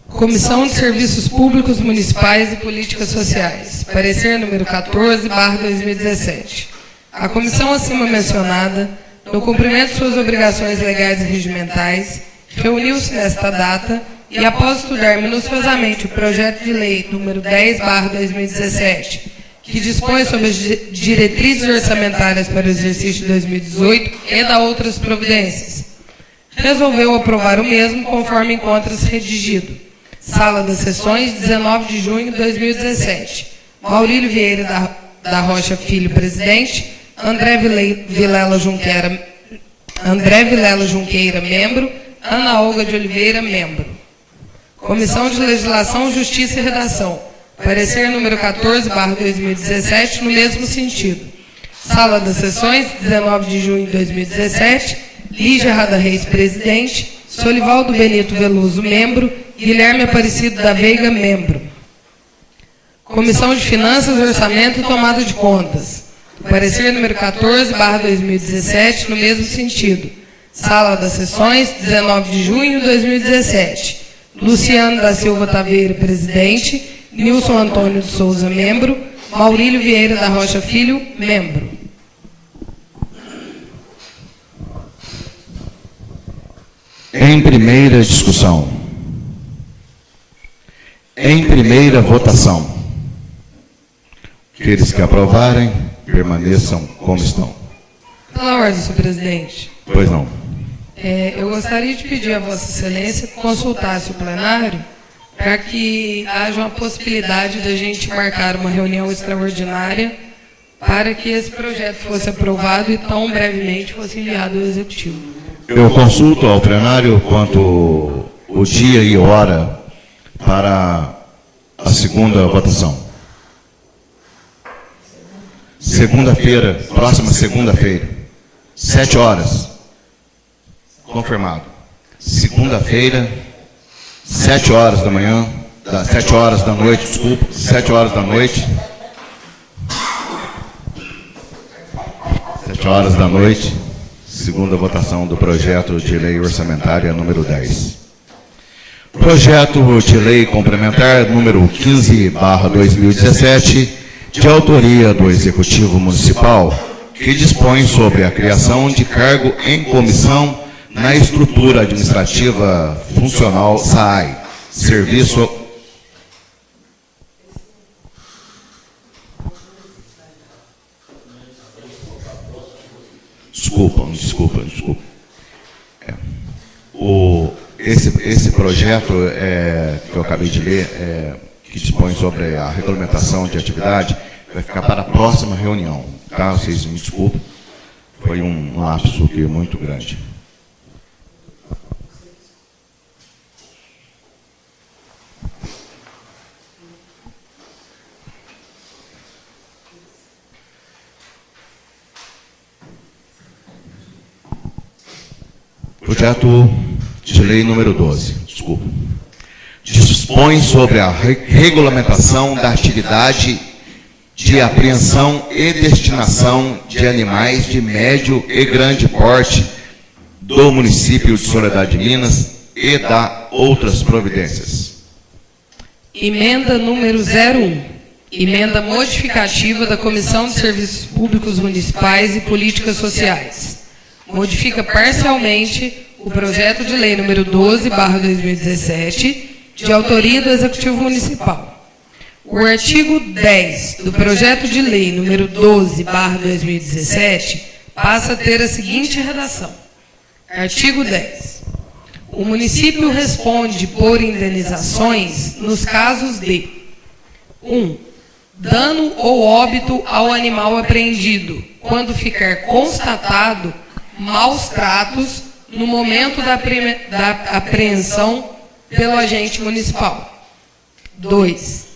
Comissão de Serviços Públicos Municipais e Políticas Sociais. Parecer número 14/2017. A comissão acima mencionada, no cumprimento de suas obrigações legais e regimentais, reuniu-se nesta data e, após estudar minuciosamente o projeto de lei número 10/2017, que dispõe sobre as diretrizes orçamentárias para o exercício de 2018 e dá outras providências, resolveu aprovar o mesmo conforme encontra-se redigido. Sala das Sessões, 19 de junho de 2017. Maurílio Vieira da Rocha Filho, presidente. André Vilela Junqueira, membro. Ana Olga de Oliveira, membro. Comissão de Legislação, Justiça e Redação. Parecer número 14/2017, no mesmo sentido. Sala das Sessões, 19 de junho de 2017. Lígia Rada Reis, presidente. Solivaldo Benito Veloso, membro. Guilherme Aparecido da Veiga, membro. Comissão de Finanças, Orçamento e Tomada de Contas. Parecer número 14/2017, no mesmo sentido. Sala das Sessões, 19 de junho de 2017. Luciano da Silva Taveira, presidente. Nilson Antônio de Souza, membro. Maurílio Vieira da Rocha Filho, membro. Em primeira discussão. Em primeira votação. Aqueles que aprovarem, permaneçam como estão. Pela ordem, senhor presidente. Pois não. Eu gostaria de pedir a Vossa Excelência que consultasse o plenário para que haja uma possibilidade da gente marcar uma reunião extraordinária para que esse projeto fosse aprovado e tão brevemente fosse enviado ao Executivo. Eu consulto ao plenário quanto o dia e hora para a segunda votação. Segunda-feira, próxima segunda-feira, 7 horas. Confirmado. Segunda-feira, 7 horas da manhã, 7 horas da noite, desculpa, 7 horas da noite. 7 horas da noite, segunda votação do projeto de lei orçamentária número 10. Projeto de lei complementar número 15/2017, de autoria do Executivo Municipal, que dispõe sobre a criação de cargo em comissão na estrutura administrativa funcional SAAI, Serviço... Desculpa. Esse projeto que eu acabei de ler, que dispõe sobre a regulamentação de atividade, vai ficar para a próxima reunião. Tá? Vocês me desculpem, foi um lapso aqui muito grande. Projeto de lei número 12, desculpa. Dispõe sobre a regulamentação da atividade de apreensão e destinação de animais de médio e grande porte do município de Soledade de Minas e da outras providências. Emenda número 01. Emenda modificativa da Comissão de Serviços Públicos Municipais e Políticas Sociais. Modifica parcialmente o projeto de lei número 12/2017, de autoria do Executivo Municipal. O artigo 10 do projeto de lei número 12/2017 passa a ter a seguinte redação. Artigo 10. O município responde por indenizações nos casos de 1. Dano ou óbito ao animal apreendido, quando ficar constatado maus tratos no momento da apreensão pelo agente municipal. 2.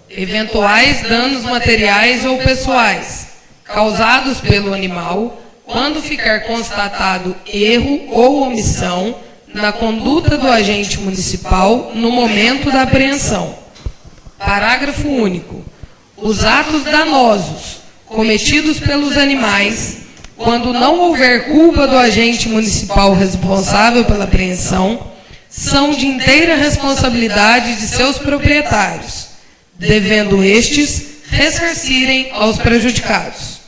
Eventuais danos materiais ou pessoais causados pelo animal, quando ficar constatado erro ou omissão na conduta do agente municipal no momento da apreensão. Parágrafo único. Os atos danosos cometidos pelos animais, quando não houver culpa do agente municipal responsável pela apreensão, são de inteira responsabilidade de seus proprietários, devendo estes ressarcirem aos prejudicados.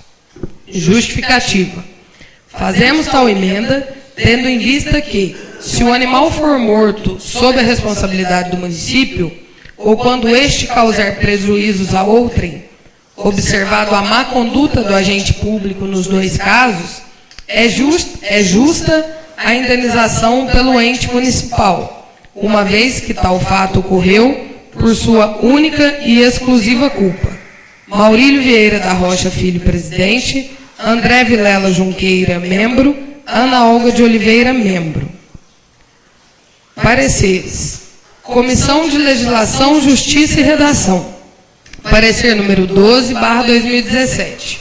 Justificativa. Fazemos tal emenda tendo em vista que, se o animal for morto sob a responsabilidade do município, ou quando este causar prejuízos a outrem, observado a má conduta do agente público nos dois casos, é justa a indenização pelo ente municipal, uma vez que tal fato ocorreu por sua única e exclusiva culpa. Maurílio Vieira da Rocha Filho, presidente. André Vilela Junqueira, membro. Ana Olga de Oliveira, membro. Pareceres. Comissão de Legislação, Justiça e Redação. Parecer número 12/2017.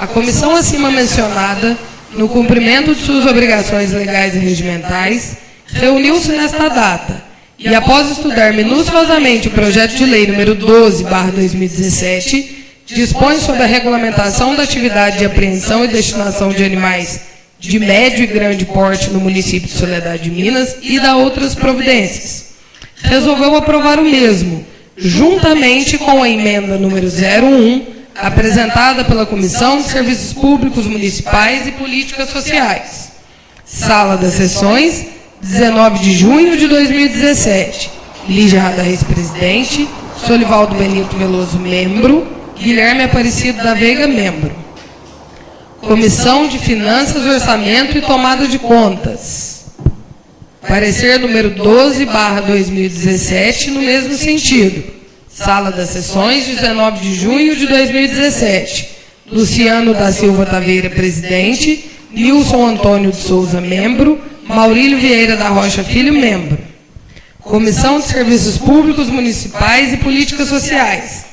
A comissão acima mencionada, no cumprimento de suas obrigações legais e regimentais, reuniu-se nesta data e, após estudar minuciosamente o projeto de lei número 12/2017, dispõe sobre a regulamentação da atividade de apreensão e destinação de animais de médio e grande porte no município de Soledade de Minas e da outras providências. Resolveu aprovar o mesmo, juntamente com a emenda número 01, apresentada pela Comissão de Serviços Públicos Municipais e Políticas Sociais. Sala das Sessões, 19 de junho de 2017. Lígia Rada-Reis, presidente. Solivaldo Benito Veloso, membro. Guilherme Aparecido da Veiga, membro. Comissão de Finanças, Orçamento e Tomada de Contas. Parecer número 12/2017, no mesmo sentido. Sala das Sessões, 19 de junho de 2017. Luciano da Silva Taveira, presidente. Nilson Antônio de Souza, membro. Maurílio Vieira da Rocha Filho, membro. Comissão de Serviços Públicos Municipais e Políticas Sociais.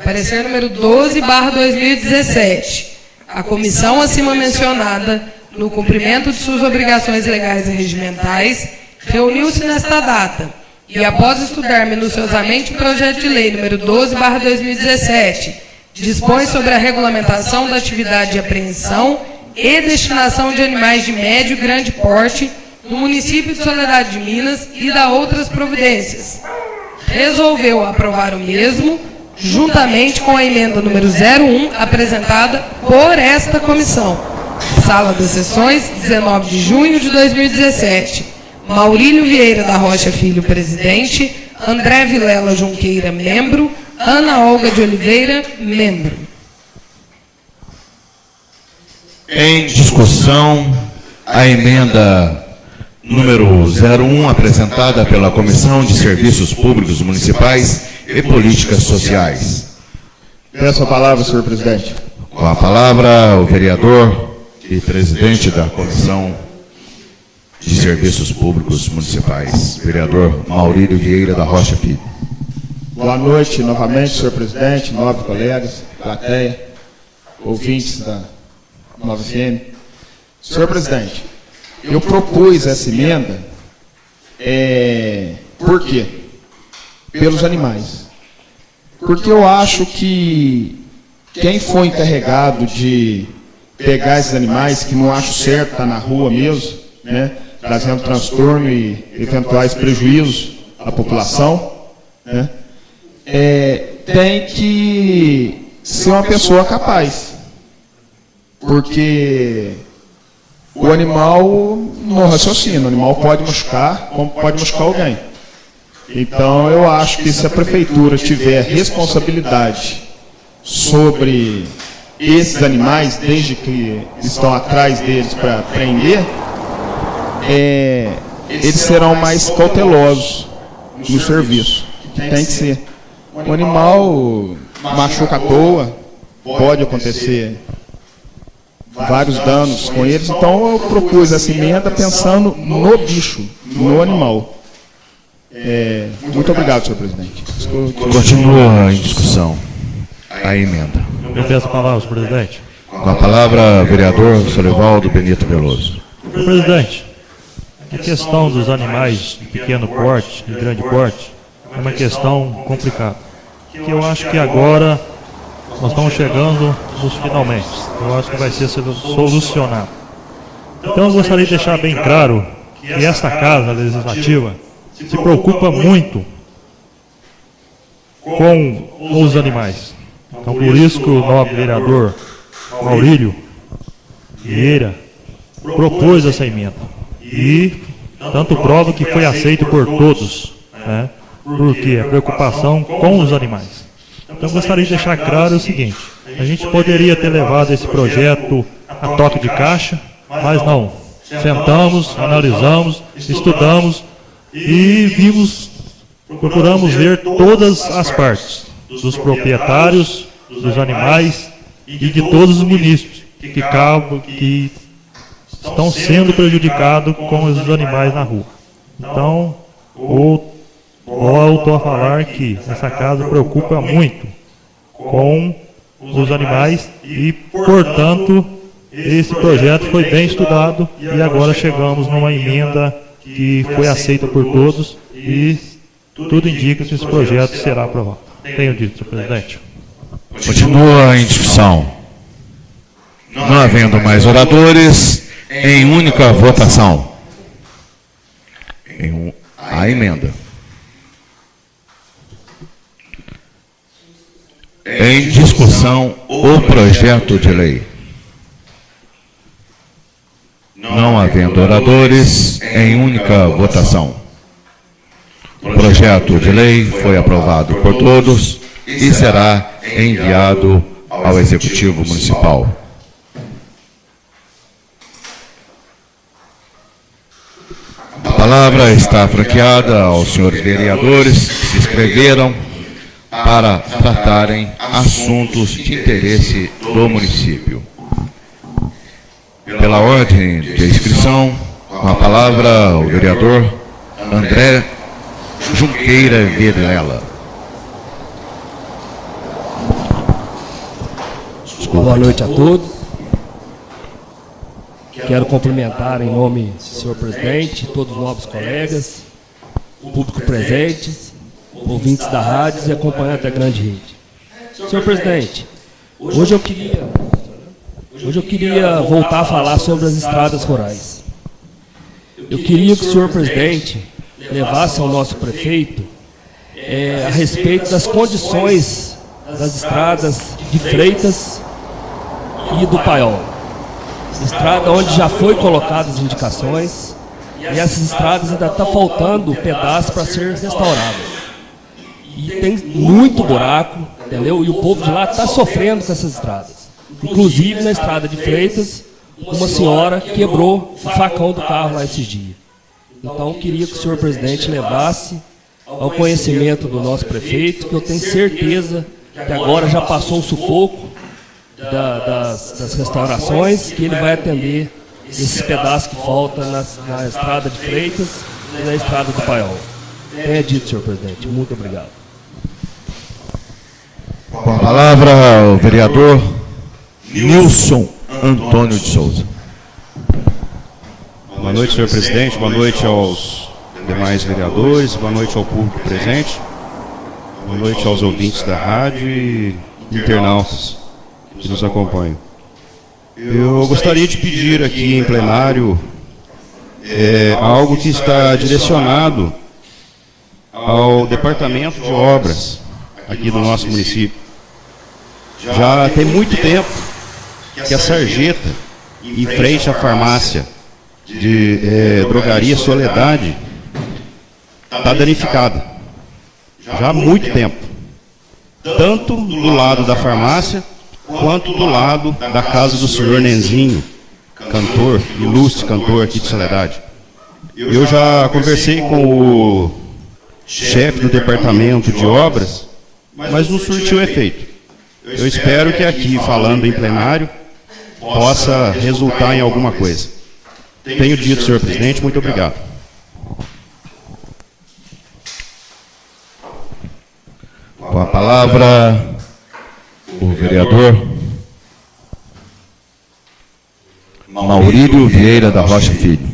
Parecer número 12/2017. A comissão acima mencionada, no cumprimento de suas obrigações legais e regimentais, reuniu-se nesta data e, após estudar minuciosamente o projeto de lei número 12/2017, dispõe sobre a regulamentação da atividade de apreensão e destinação de animais de médio e grande porte no município de Soledade de Minas e da outras providências. Resolveu aprovar o mesmo, juntamente com a emenda número 01, apresentada por esta comissão. Sala das Sessões, 19 de junho de 2017. Maurílio Vieira da Rocha Filho, presidente. André Vilela Junqueira, membro. Ana Olga de Oliveira, membro. Em discussão, a emenda número 01, apresentada pela Comissão de Serviços Públicos Municipais e Políticas Sociais. Peço a palavra, senhor presidente. Com a palavra, o vereador e presidente da Comissão de Serviços Públicos Municipais, vereador Maurílio Vieira da Rocha Filho. Boa noite novamente, senhor presidente, nobres colegas, plateia, ouvintes da Nova FM. Senhor presidente, eu propus essa emenda, por quê? Pelos animais. Porque eu acho que quem foi encarregado de pegar esses animais, que não acho certo estar na rua mesmo, né, trazendo transtorno e eventuais prejuízos à população, né, tem que ser uma pessoa capaz. Porque o animal não raciocina, o animal pode machucar, como pode machucar alguém. Então, eu acho que se a prefeitura tiver responsabilidade sobre esses animais, desde que estão atrás deles para prender, eles serão mais cautelosos no serviço. Tem que ser. O animal machuca à toa, pode acontecer vários danos com eles, então eu propus essa emenda pensando no bicho, no animal. Muito obrigado, senhor presidente. Continua em discussão a emenda. Eu peço a palavra, senhor presidente. Com a palavra, vereador Solivaldo Benito Veloso. Senhor presidente, a questão dos animais de pequeno porte e grande porte é uma questão complicada. Que eu acho que agora nós estamos chegando nos finalmente. Eu acho que vai ser solucionado. Então eu gostaria de deixar bem claro que esta Casa Legislativa se preocupa muito com os animais. Então por isso que o nobre vereador Maurílio Vieira propôs essa emenda. E tanto prova que foi aceito por todos, né? Porque a preocupação com os animais. Então eu gostaria de deixar claro o seguinte: a gente poderia ter levado esse projeto a toque de caixa, mas não. Sentamos, analisamos, estudamos e procuramos ver todas as partes, dos proprietários, dos animais e de todos os munícipes que estão sendo prejudicados com os animais na rua. Então, volto a falar que essa casa preocupa muito com os animais e, portanto, esse projeto foi bem estudado e agora chegamos numa emenda que foi aceita por todos e tudo indica que esse projeto será aprovado. Tenho dito, senhor presidente. Continua em discussão. Não havendo mais oradores, em única votação. A emenda. Em discussão o projeto de lei. Não havendo oradores, em única votação. O projeto de lei foi aprovado por todos e será enviado ao Executivo Municipal. A palavra está franqueada aos senhores vereadores que se inscreveram para tratarem assuntos de interesse do município. Pela ordem de inscrição, com a palavra o vereador André Junqueira Vilela. Boa noite a todos. Quero cumprimentar em nome do senhor presidente, todos os nobres colegas, o público presente, ouvintes da rádio e acompanhantes da grande rede. Senhor presidente, hoje eu queria voltar a falar sobre as estradas rurais. Eu queria que o senhor presidente levasse ao nosso prefeito a respeito das condições das estradas de Freitas e do Paiol. Estrada onde já foi colocadas as indicações e essas estradas ainda está faltando pedaço para ser restaurado. E tem muito buraco, entendeu? E o povo de lá está sofrendo com essas estradas. Inclusive na estrada de Freitas, uma senhora quebrou o facão do carro lá esses dias. Então eu queria que o senhor presidente levasse ao conhecimento do nosso prefeito, que eu tenho certeza que agora já passou o sufoco das restaurações, que ele vai atender esses pedaços que faltam na estrada de Freitas e na estrada do Paiol. Tenha dito, senhor presidente. Muito obrigado. Com a palavra o vereador Nilson Antônio de Souza. Boa noite, senhor presidente. Boa noite aos demais vereadores. Boa noite ao público presente. Boa noite aos ouvintes da rádio e internautas que nos acompanham. Eu gostaria de pedir aqui em plenário algo que está direcionado ao Departamento de Obras aqui do nosso município. Já tem muito tempo que a sarjeta, em frente à farmácia de drogaria Soledade, está danificada. Já há muito tempo. Tanto do lado da farmácia, quanto do lado da casa do senhor Nenzinho, cantor, ilustre cantor aqui de Soledade. Eu já conversei com o chefe do departamento de obras, mas não surtiu efeito. Eu espero que aqui, falando em plenário, possa resultar em alguma coisa. Tenho dito, senhor presidente, muito obrigado. Com a palavra, o vereador Maurílio Vieira da Rocha Filho.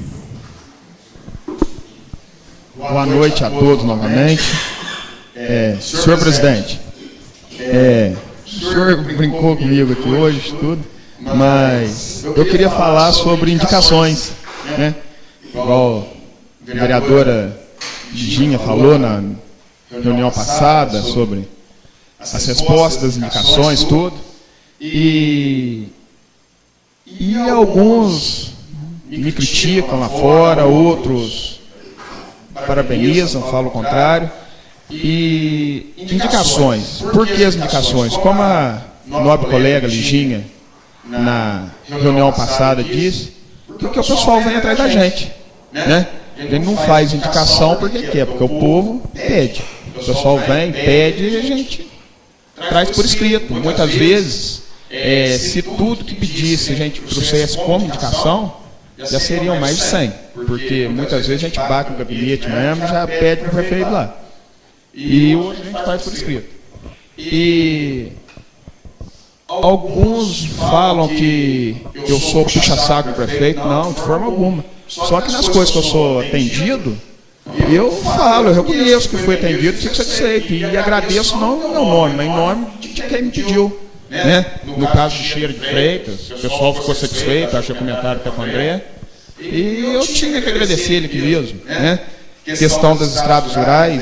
Boa noite a todos novamente. Senhor presidente, o senhor brincou comigo aqui hoje, tudo, mas eu queria falar sobre indicações, né? Igual a vereadora Liginha falou na reunião passada sobre as respostas das indicações, tudo, e alguns me criticam lá fora, outros parabenizam, falam o contrário. E indicações. Por que as indicações? Como a nobre colega Liginha, na reunião passada, disse, porque o pessoal vem atrás da gente, né? Ele não faz indicação porque quer, porque o povo pede. O pessoal vem, pede e a gente traz por escrito. Muitas vezes, se tudo que pedisse a gente trouxesse como indicação, já seriam mais de 100. Porque muitas vezes a gente bate no gabinete mesmo e já pede para o prefeito lá. E hoje a gente faz por escrito. E alguns falam que eu sou puxa-saco do prefeito. Não, de forma alguma. Só que nas coisas que eu sou atendido, eu falo, eu reconheço que fui atendido, fico satisfeito. E agradeço não no meu nome, mas em nome de quem me pediu. Né? No caso de Cheira de Freitas, o pessoal ficou satisfeito, acho que comentaram até com o André. E eu tinha que agradecer ele aqui mesmo, né? Questão das estradas rurais,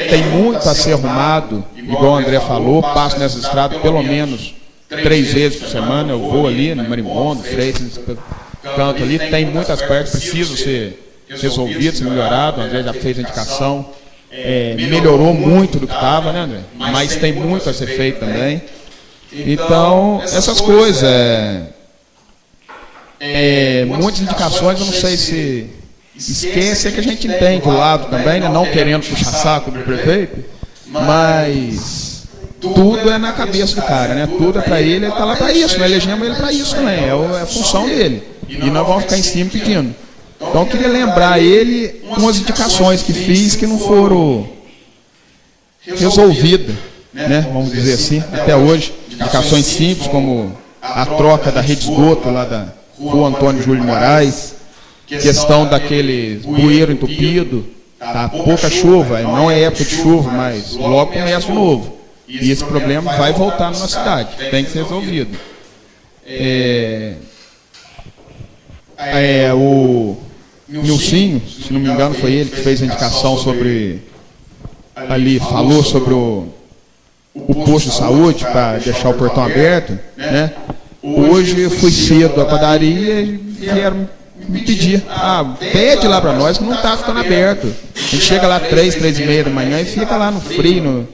tem muito a ser arrumado, igual o André falou, passo nessas estradas pelo menos 3 vezes por semana, eu vou ali no Marimbondo, Freitas, canto ali, tem muitas partes que precisam ser resolvidas, melhoradas. O André já fez a indicação, melhorou muito do que estava, né, André? Mas tem muito a ser feito também. Então, essas coisas, muitas indicações, eu não sei se esquece, que a gente entende do lado também, né, não querendo puxar saco do prefeito, mas tudo é na cabeça do cara, né? Tudo é para ele está lá para isso, nós elegemos ele para isso também, é a função dele. E nós vamos ficar em cima pedindo. Então eu queria lembrar ele umas indicações que fiz que não foram resolvidas, né? Vamos dizer assim, até hoje. Indicações simples, como a troca da rede de esgoto lá da Rua Antônio Júlio Moraes, questão daquele bueiro entupido, tá? Pouca chuva, não é época de chuva, mas logo começa de novo. E esse problema vai voltar na nossa cidade, tem que ser resolvido. O Nilcinho, se não me engano, foi ele que fez a indicação sobre, ali, falou sobre o posto de saúde para deixar o portão aberto, né? Hoje eu fui cedo à padaria e vieram me pedir, pede lá para nós que não está ficando aberto. A gente chega lá 3h30 da manhã e fica lá no frio,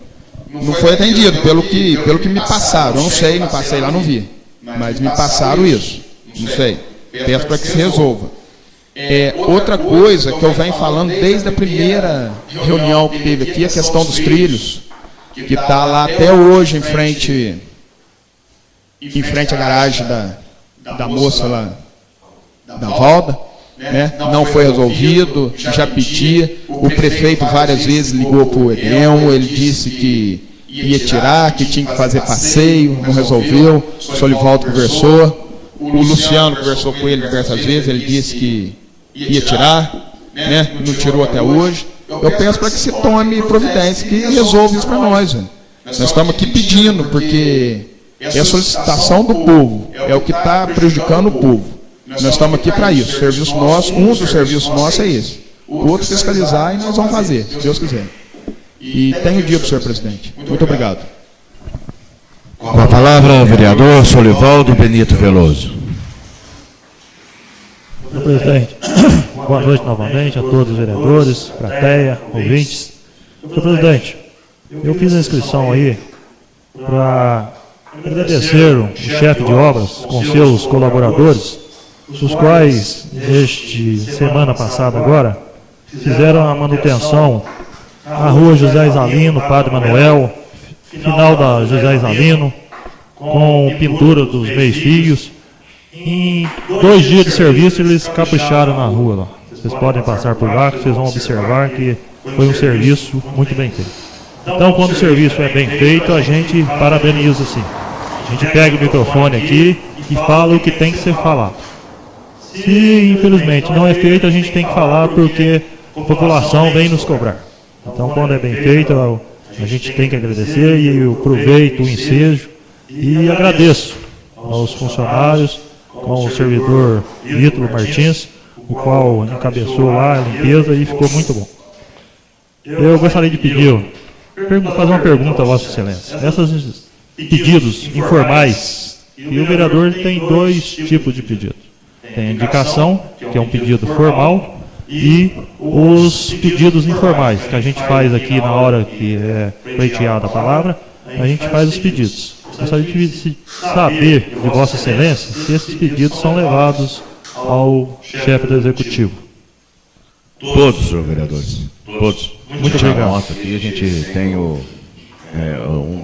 não foi atendido, pelo que me passaram. Eu não sei, não passei lá, não vi. Mas me passaram isso, não sei. Peço para que se resolva. Outra coisa que eu venho falando desde a primeira reunião que teve aqui, a questão dos trilhos, que está lá até hoje em frente à garagem da moça lá, da Valda, né? Não foi resolvido, já pedi, o prefeito várias vezes ligou para o Edel, ele disse que ia tirar, que tinha que fazer passeio, não resolveu, o Solivaldo conversou, o Luciano conversou com ele diversas vezes, ele disse que ia tirar, né? Não tirou até hoje. Eu peço para que se tome providência, que resolva isso para nós. Né? Nós estamos aqui pedindo, porque é a solicitação do povo, é o que está prejudicando o povo. Nós estamos aqui para isso. Serviço nosso, um dos serviços nossos é esse. O outro fiscalizar, e nós vamos fazer, se Deus quiser. E tenho dito, senhor presidente. Muito obrigado. Com a palavra, o vereador Solivaldo Benito Veloso. Senhor presidente, boa noite novamente a todos os vereadores, plateia, ouvintes. Senhor presidente, eu fiz a inscrição aí para agradecer o chefe de obras com seus colaboradores, os quais, semana passada agora, fizeram a manutenção na rua José Isalino, Padre Manuel, final da José Isalino, com pintura dos meio-fios. Em 2 dias de serviço eles capricharam na rua lá. Vocês podem passar por lá, que vocês vão observar que foi um serviço muito bem feito. Então, quando o serviço é bem feito, a gente parabeniza sim. A gente pega o microfone aqui e fala o que tem que ser falado. Se infelizmente não é feito, a gente tem que falar porque a população vem nos cobrar. Então, quando é bem feito, a gente tem que agradecer, e eu aproveito o ensejo e agradeço aos funcionários, com o servidor Ítalo Martins, o qual encabeçou lá a limpeza e ficou muito bom. Eu gostaria de fazer uma pergunta a Vossa Excelência. Esses pedidos informais, e o vereador tem 2 tipos de pedido. Tem a indicação, que é um pedido formal, e os pedidos informais, que a gente faz aqui na hora que é pleiteada a palavra, a gente faz os pedidos. Gostaria de saber de Vossa Excelência se esses pedidos são levados ao chefe do Executivo. Todos, senhor vereadores. Todos. Muito obrigado. Nota aqui, a gente tem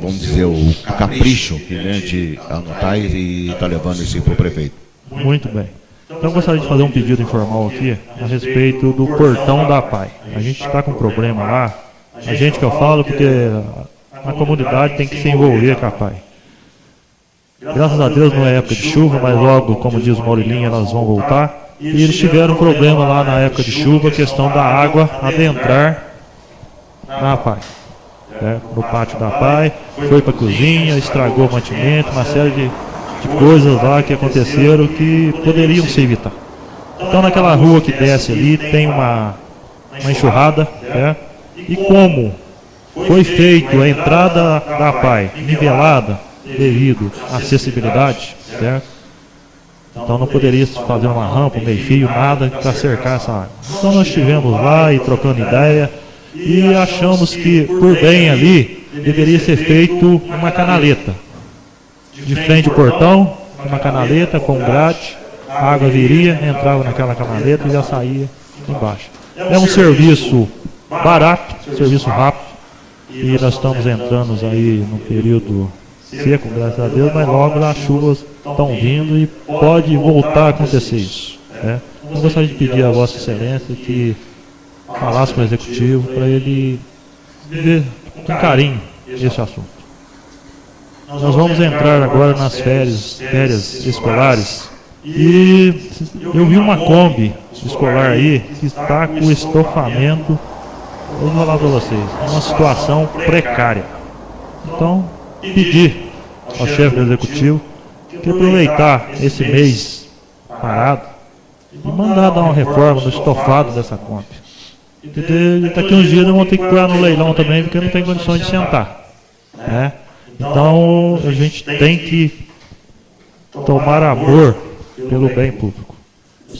vamos dizer, o capricho de anotar e está levando isso para o prefeito. Muito bem. Então, eu gostaria de fazer um pedido informal aqui a respeito do portão da PAI. A gente está com um problema lá. A gente que eu falo porque a comunidade tem que se envolver com a PAI. Graças a Deus não é época de chuva, mas logo, como diz o Maurilinho, elas vão voltar. E eles tiveram um problema lá na época de chuva, a questão da água adentrar na PAI. No pátio da PAI, foi para a cozinha, estragou o mantimento, uma série de coisas lá que aconteceram que poderiam ser evitadas. Então, naquela rua que desce ali, tem uma enxurrada, e como foi feito a entrada da PAI nivelada devido à acessibilidade, certo? Então não poderia se fazer uma rampa, um meio-fio, nada para cercar essa água. Então nós estivemos lá e trocando ideia e achamos que por bem ali deveria ser feito uma canaleta. De frente ao portão, uma canaleta com grade, a água viria, entrava naquela canaleta e já saía embaixo. É um serviço barato, serviço rápido, e nós estamos entrando aí num período seco, graças a Deus, mas logo as chuvas estão vindo e pode voltar a acontecer isso. Eu gostaria de pedir a Vossa Excelência que falasse com o Executivo para ele ver com carinho esse assunto. Nós vamos entrar agora nas férias escolares, e eu vi uma Kombi escolar aí que está com o estofamento, vou falar para vocês, uma situação precária. Então, pedir ao chefe do Executivo que aproveitar esse mês parado e mandar dar uma reforma no estofado dessa Kombi. Daqui uns dias eu vou ter que pôr no leilão também, porque não tem condições de sentar. Então a gente tem que tomar amor pelo bem público.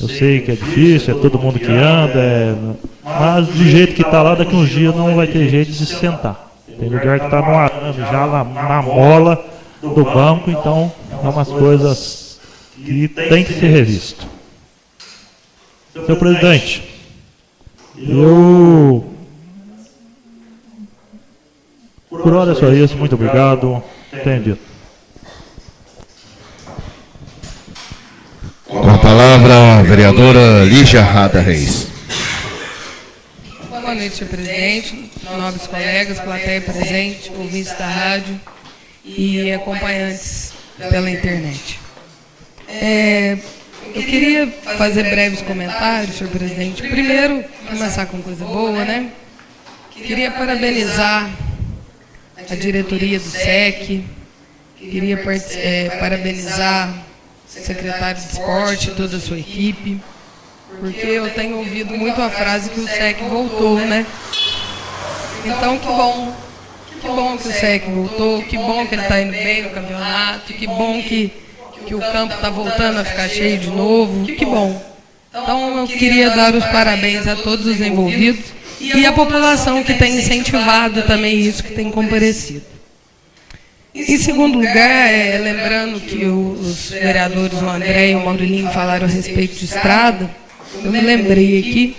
Eu sei que é difícil, é todo mundo que anda, mas do jeito que está lá, daqui uns dias não vai ter jeito de se sentar. Tem lugar que está no arame, já na mola do banco, então é umas coisas que tem que ser revisto. Senhor presidente, por hora é só isso, muito obrigado, tenho dito. Com a palavra, a vereadora Lígia Rada Reis. Boa noite, senhor presidente, nobres colegas, plateia presente, ouvintes da rádio e acompanhantes pela internet. Eu queria fazer breves comentários, senhor presidente. Primeiro, começar com coisa boa, né? Queria parabenizar a diretoria do SEC, queria parabenizar o secretário de esporte e toda a sua equipe, porque eu tenho ouvido muito a frase que o SEC voltou, né? Então, que bom que o SEC voltou, que bom que ele está indo bem no campeonato, que bom que o campo está voltando a ficar cheio de novo, que bom. Então, eu queria dar os parabéns a todos os envolvidos e a população que tem incentivado também isso, que tem comparecido. Em segundo lugar, lembrando que os vereadores, o André e o Maurelinho, falaram a respeito de estrada, eu me lembrei aqui,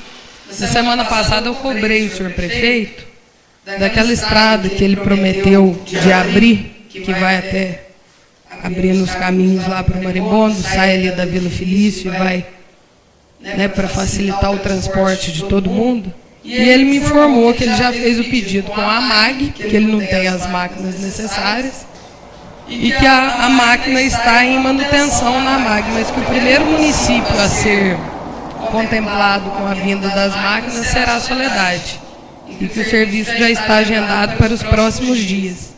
na semana passada eu cobrei o senhor prefeito daquela estrada que ele prometeu de abrir, que vai até abrindo os caminhos lá para o Maribondo, sai ali da Vila Felício e vai, né, para facilitar o transporte de todo mundo. E ele me informou que ele já fez o pedido com a AMAG, que ele não tem as máquinas necessárias, e que a máquina está em manutenção na AMAG, mas que o primeiro município a ser contemplado com a vinda das máquinas será a Soledade, e que o serviço já está agendado para os próximos dias.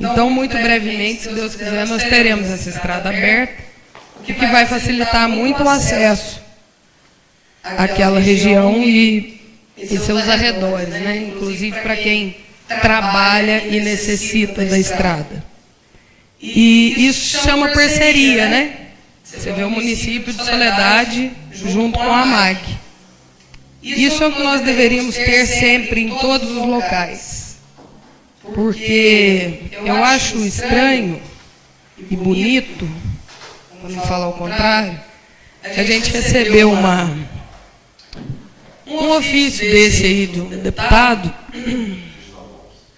Então, muito brevemente, se Deus quiser, nós teremos essa estrada aberta, o que vai facilitar muito o acesso àquela região e seus arredores, né? Inclusive para quem trabalha e necessita da estrada. E isso chama parceria, né? Você vê o município de Soledade junto com a AMAG. Isso é o que nós deveríamos ter sempre em todos os locais. Porque eu acho estranho e bonito, para não falar o contrário, que a gente recebeu um ofício desse aí do deputado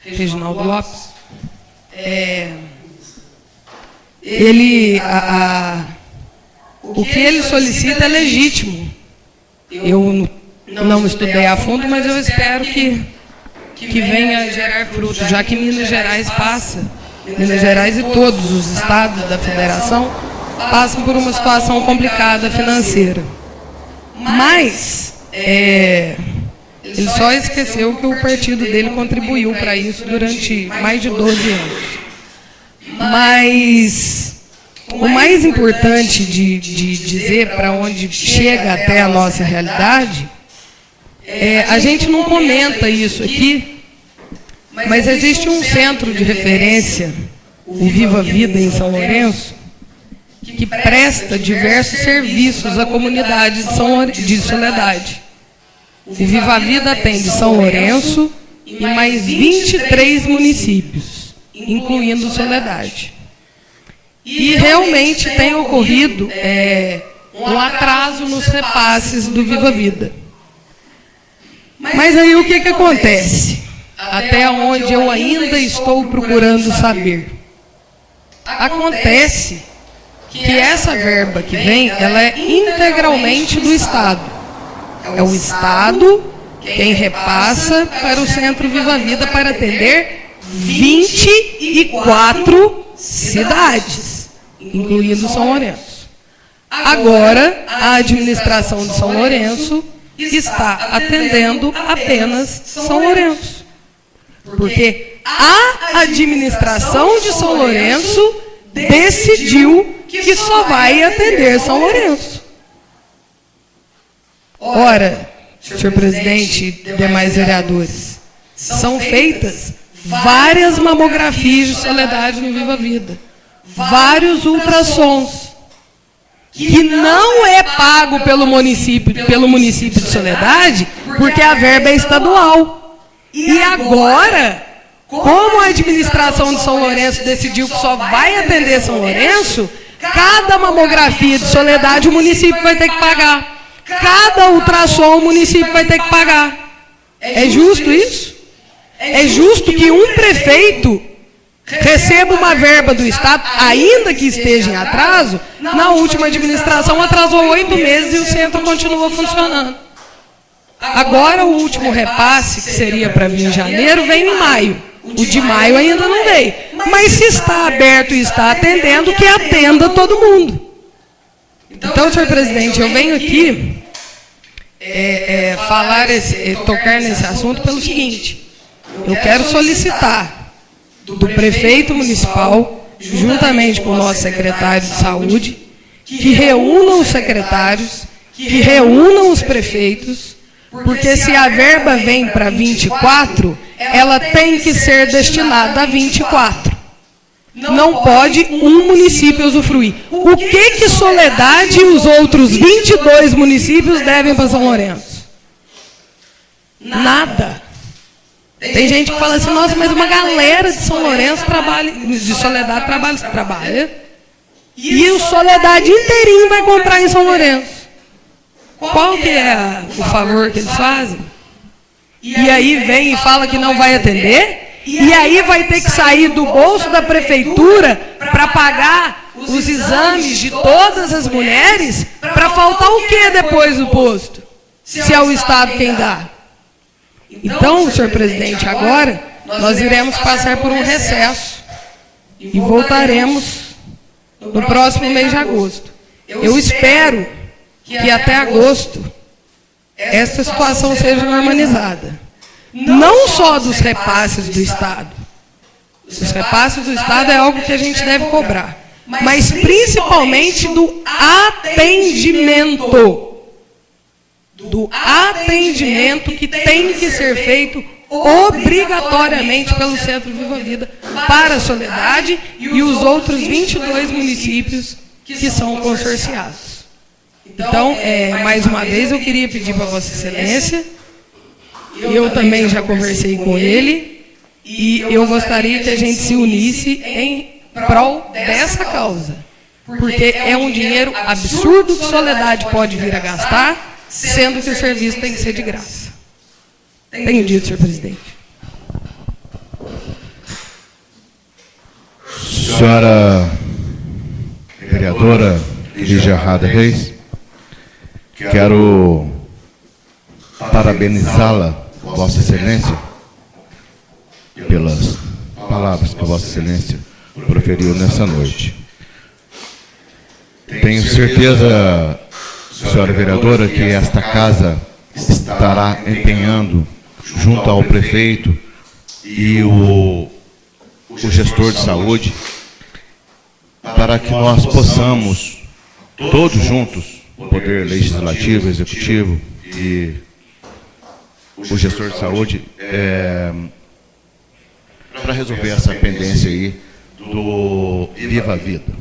Reginaldo Lopes. O que ele solicita é legítimo. Eu não estudei a fundo, mas eu espero que venha gerar fruto, já que Minas Gerais Minas Gerais e todos os estados da federação passam por uma situação complicada financeira. Mas ele só esqueceu que o partido dele contribuiu para isso durante mais de 12 anos. Mas o mais importante de dizer para onde chega até a nossa realidade, a gente não comenta isso aqui, mas existe um centro de referência, o Viva Vida em São Lourenço, que presta diversos serviços à comunidade de Soledade. O Viva Vida atende São Lourenço e mais 23 municípios, incluindo Soledade. E realmente tem ocorrido um atraso nos repasses do Viva Vida. Mas aí o que acontece? Até onde eu ainda estou procurando saber. Acontece que essa verba que vem, ela é integralmente do Estado. É o Estado quem repassa para o Centro Viva Vida para atender 24 cidades, incluindo São Lourenço. Agora, a administração de São Lourenço está atendendo apenas São Lourenço. Porque a administração de São Lourenço decidiu que só vai atender São Lourenço. Ora, senhor presidente e demais vereadores, são feitas várias mamografias de Soledade no Viva Vida, vários ultrassons, que não é pago pelo município de Soledade, porque a verba é estadual. E agora, como a administração de São Lourenço decidiu que só vai atender São Lourenço, cada mamografia de Soledade o município vai ter que pagar. Cada ultrassom o município vai ter que pagar. É justo isso? É justo que um prefeito receba uma verba do Estado, ainda que esteja em atraso? Na última administração atrasou 8 meses e o centro continua funcionando. Agora o último repasse, que seria para vir em janeiro, vem em maio. O de maio ainda não veio. Mas se está aberto e está atendendo, que atenda todo mundo. Então, senhor presidente, eu venho aqui tocar nesse assunto pelo seguinte: eu quero solicitar do prefeito municipal, juntamente com o nosso secretário de saúde, que reúnam os secretários, que reúnam os prefeitos, porque se a verba vem para 24, ela tem que ser destinada a 24. Não pode um município usufruir. O que Soledade e os outros 22 municípios devem para São Lourenço? Nada. Tem gente que fala assim: nossa, mas uma galera de São Lourenço trabalha, de Soledade trabalha, e o Soledade inteirinho vai comprar em São Lourenço. Qual que é o favor que eles fazem? E aí vem e fala que não vai atender, e aí vai ter que sair do bolso da prefeitura para pagar os exames de todas as mulheres, para faltar o que depois do posto? Se é o Estado quem dá. Então, senhor presidente, agora nós iremos passar por um recesso e voltaremos no próximo mês de agosto. Eu espero que até agosto esta situação seja normalizada. Não só dos repasses do Estado. Os repasses do Estado é algo que a gente deve cobrar, mas principalmente do atendimento. Do atendimento que tem que ser feito obrigatoriamente pelo Centro Viva Vida para a Soledade e os outros 22 municípios que são consorciados. Então, mais uma vez, eu queria pedir para Vossa Excelência, eu também já conversei com ele, e eu gostaria que a gente se unisse em prol dessa causa, porque é um dinheiro absurdo que Soledade pode vir a gastar, sendo que o serviço tem que ser de graça. Tenho dito, senhor presidente. Senhora vereadora Lígia Rada Reis, quero parabenizá-la, Vossa Excelência, pelas palavras que Vossa Excelência proferiu nessa noite. Tenho certeza, senhora vereadora, que esta casa estará empenhando, junto ao prefeito e o gestor de saúde, para que nós possamos, todos juntos, o Poder Legislativo, Executivo e o gestor de saúde, para resolver essa pendência aí do Viva a Vida.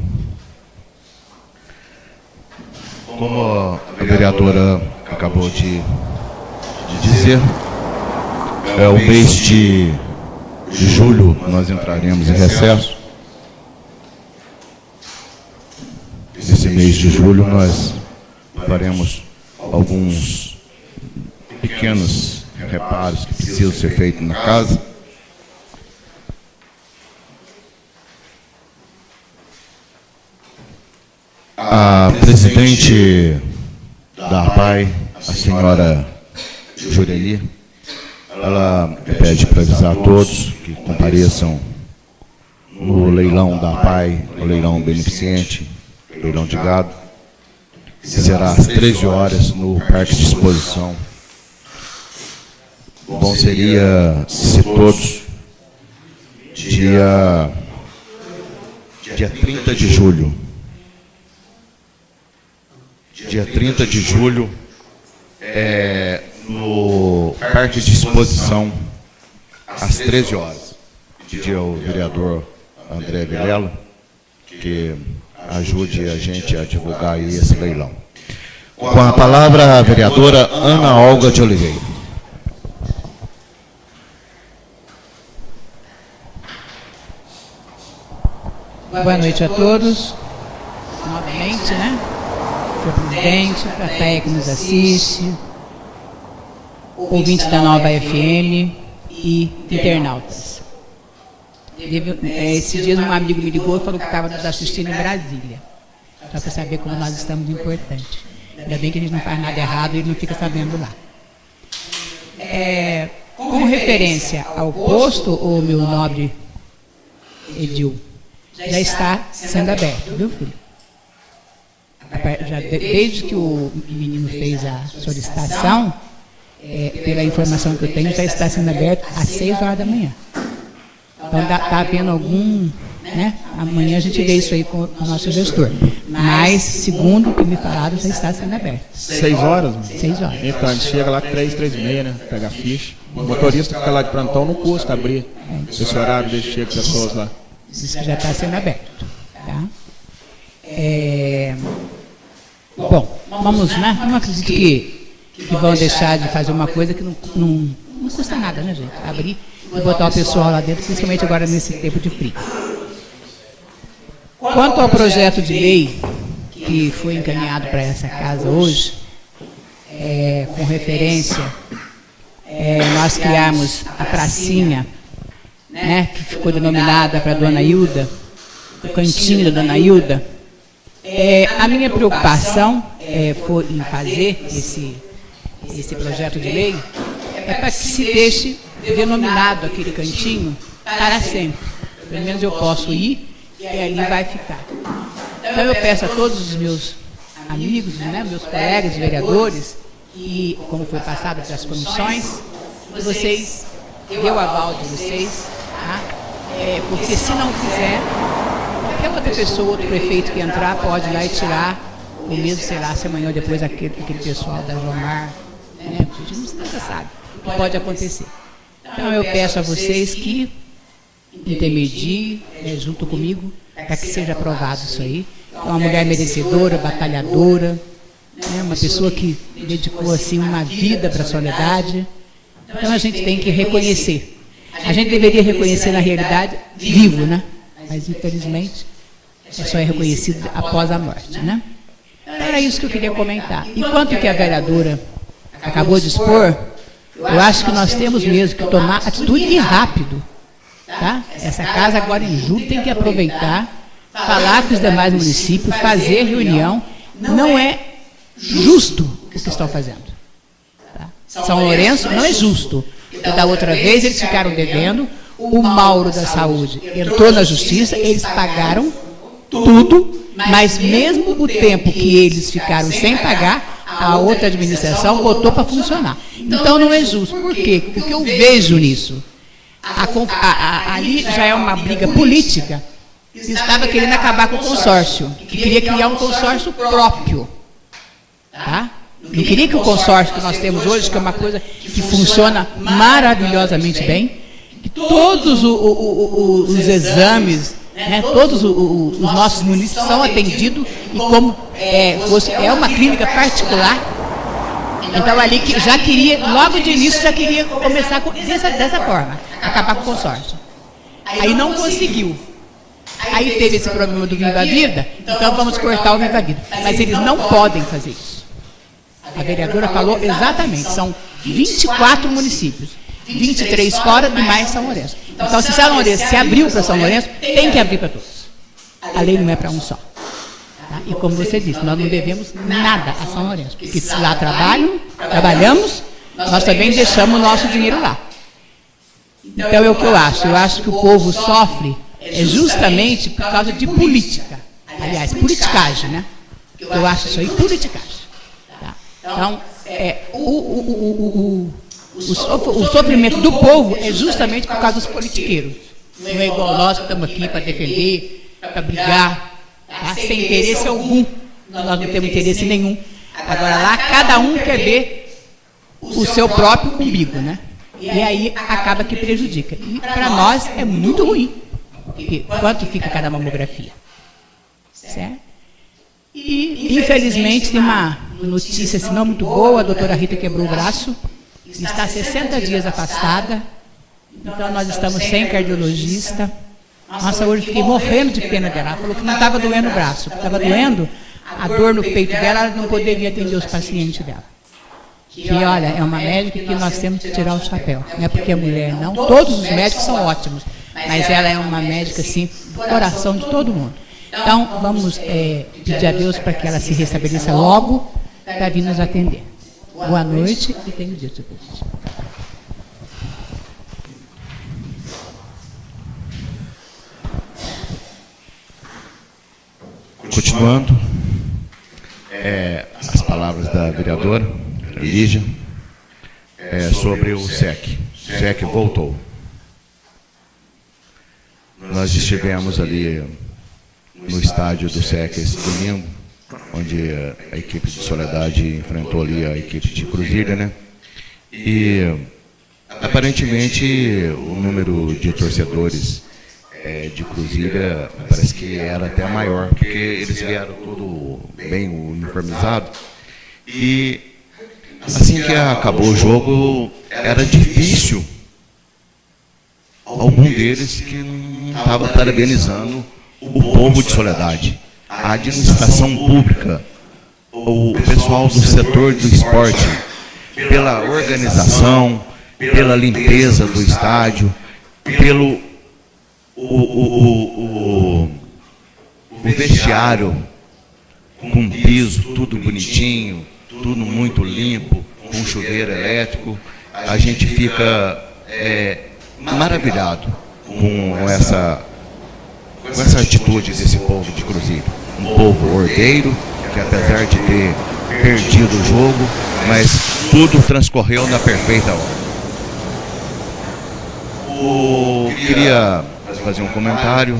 Como a vereadora acabou de dizer, o mês de julho nós entraremos em recesso. Nesse mês de julho nós faremos alguns pequenos reparos que precisam ser feitos na casa. A presidente da APAI, a senhora Jureli, ela pede para avisar a todos que compareçam no leilão da APAI, no leilão beneficente, leilão de gado, que será às 13 horas no Parque de Exposição. Bom seria se todos, dia 30 de julho, dia 30 de julho, no Parque de Exposição, às 13 horas. Pedir ao vereador André Vilela que ajude a gente a divulgar aí esse leilão. Com a palavra, a vereadora Ana Olga de Oliveira. Boa noite a todos. Novamente, né? Senhor presidente, a plateia que nos assiste, ouvintes da Nova FM e internautas. Esses dias um amigo me ligou e falou que estava nos assistindo em Brasília, só para saber como nós estamos importantes. Ainda bem que a gente não faz nada errado e ele não fica sabendo lá. Com referência ao posto, o meu nobre Edil, já está sendo aberto, viu, filho? desde que o menino fez a solicitação, pela informação que eu tenho, já está sendo aberto às 6 horas da manhã. Então, está havendo algum... Né? Amanhã a gente vê isso aí com o nosso gestor. Mas, segundo o que me falaram, já está sendo aberto. 6 horas? 6 horas. Então, a gente chega lá 3, 3h30, né? Pegar a ficha. O motorista fica lá de plantão, não custa abrir esse horário, desde que chega pessoas lá. Isso que já está sendo aberto. Tá? Bom, vamos, né? Não acredito que vão deixar de fazer uma coisa que não custa nada, né, gente? Abrir e botar o pessoal lá dentro, principalmente agora nesse tempo de frio. Quanto ao projeto de lei que foi encaminhado para essa casa hoje, com referência, nós criamos a pracinha, né, que ficou denominada para a Dona Hilda, o cantinho da Dona Hilda. A minha preocupação foi em fazer esse projeto de lei para que se deixe denominado aquele cantinho para sempre. Pelo menos eu posso ir e ali vai ficar. Então eu peço a todos os meus amigos, né, meus colegas vereadores, e como foi passado para as comissões, vocês dê o aval de vocês, tá? Porque se não fizer, qualquer outra pessoa, outro prefeito que entrar, pode ir lá e tirar, ou mesmo, sei lá, se amanhã ou depois aquele pessoal da Jomar, né? A gente nunca sabe o que pode acontecer. Então eu peço a vocês que intermediem junto comigo para que seja aprovado isso aí. É uma mulher merecedora, batalhadora, né? Uma pessoa que dedicou assim uma vida para a Soledade. Então a gente tem que reconhecer. A gente deveria reconhecer na realidade vivo, né? Mas infelizmente só é reconhecido após a morte, né? Então, era isso que eu queria comentar. Enquanto que a vereadora acabou de expor, eu acho que nós temos mesmo que tomar atitude e rápido. Tá? Essa casa agora em julho tem que aproveitar, falar com os demais municípios, fazer reunião. Não é justo o que estão fazendo. Tá? São Lourenço não é justo. Porque da outra vez eles ficaram devendo, o Mauro da Saúde entrou na justiça, eles pagaram tudo, mas mesmo o tempo que eles ficaram sem pagar, a outra administração botou para funcionar. Então não é justo. Por quê? Porque eu vejo nisso. Ali já é uma briga política que estava querendo acabar com o consórcio, que queria criar um consórcio próprio. Tá? Não queria que o consórcio que nós temos hoje, que é uma coisa que funciona maravilhosamente bem, que todos os exames, né, todos os nossos municípios são atendidos, e como é uma clínica particular, então ali que já queria, logo de início, já queria começar dessa forma, acabar com o consórcio. Aí não conseguiu. Aí teve esse problema do Viva a Vida, então vamos cortar o Viva a Vida. Mas eles não podem fazer isso. A vereadora falou exatamente, são 24 municípios, 23 fora e mais São Lourenço. Então, se São Lourenço se abriu para São Lourenço, tem que abrir para todos. A lei não é para um só. Tá? E como você disse, nós não devemos nada a São Lourenço, porque se lá trabalhamos, nós também deixamos o nosso dinheiro lá. Então é o que eu acho. Eu acho que o povo sofre justamente por causa de política. Aliás, politicagem, né? Eu acho isso aí politicagem. Tá? Então, o sofrimento do povo é justamente por causa dos politiqueiros. Não é igual nós que estamos aqui para defender, para brigar, tá? Sem interesse algum. Nós não temos interesse nenhum. Agora lá, cada um quer ver o seu próprio umbigo, né? E aí acaba que prejudica. E para nós é muito ruim. Porque quanto fica cada mamografia? Certo? E infelizmente tem uma notícia assim, não muito boa, a doutora Rita quebrou o braço, está 60 dias afastada, então nós estamos sem cardiologista. Nossa, hoje fiquei morrendo de pena dela. Ela falou que não estava doendo o braço, que estava doendo a dor no peito dela, ela não poderia atender os pacientes dela. Que, olha, é uma médica que nós temos que tirar o chapéu. Não é porque é mulher, não. Todos os médicos são ótimos, mas ela é uma médica, assim, do coração de todo mundo. Então, vamos pedir a Deus para que ela se restabeleça logo para vir nos atender. Boa noite e tenho dito, presidente. Continuando, as palavras da vereadora Lígia sobre o SEC. O SEC voltou. Nós estivemos ali no estádio do SEC esse domingo, onde a equipe de Soledade enfrentou ali a equipe de Cruzilha, né? E aparentemente o número de torcedores de Cruzilha parece que era até maior, porque eles vieram tudo bem uniformizado. E assim que acabou o jogo, era difícil algum deles que não estava parabenizando o povo de Soledade, a administração pública, o pessoal do setor do esporte, pela organização, pela limpeza do estádio, pelo o vestiário com piso, tudo bonitinho, tudo muito limpo, com chuveiro elétrico. A gente fica maravilhado com essa atitude desse povo de Cruzilha. Um povo ordeiro, que apesar de ter perdido o jogo, mas tudo transcorreu na perfeita hora. Queria fazer um comentário.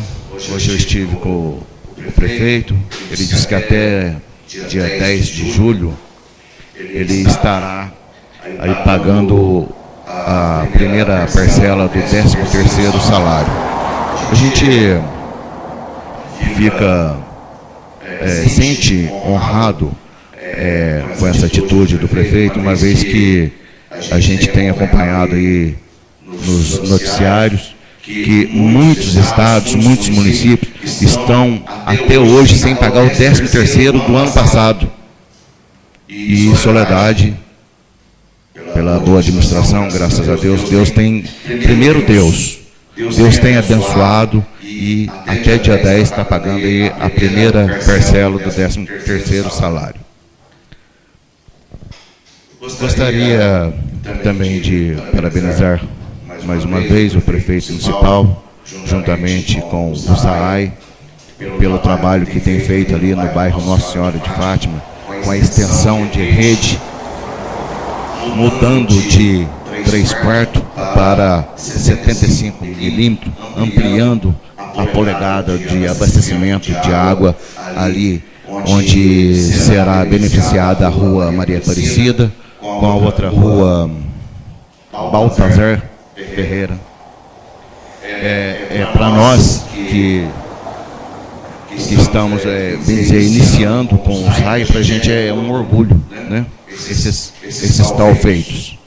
Hoje eu estive com o prefeito. Ele disse que até dia 10 de julho ele estará aí pagando a primeira parcela do 13º salário. A gente sente honrado com essa atitude do prefeito, uma vez que a gente tem acompanhado aí nos noticiários que muitos estados, muitos municípios estão até hoje sem pagar o 13º do ano passado. E Soledade, pela boa administração, graças a Deus, Deus tem tem abençoado e até dia 10 está pagando aí a primeira parcela do 13º salário. Gostaria também de parabenizar mais uma vez o prefeito municipal, juntamente com o SAAI, pelo trabalho que tem feito ali no bairro Nossa Senhora de Fátima, com a extensão de rede, mudando de 3/4 para 75 milímetros, ampliando a polegada de abastecimento de água ali, onde será beneficiada a rua Maria Aparecida, com a outra rua Baltazar Ferreira. Para nós que estamos bem dizer, iniciando com os raios, para a gente é um orgulho, né? Esses tal feitos.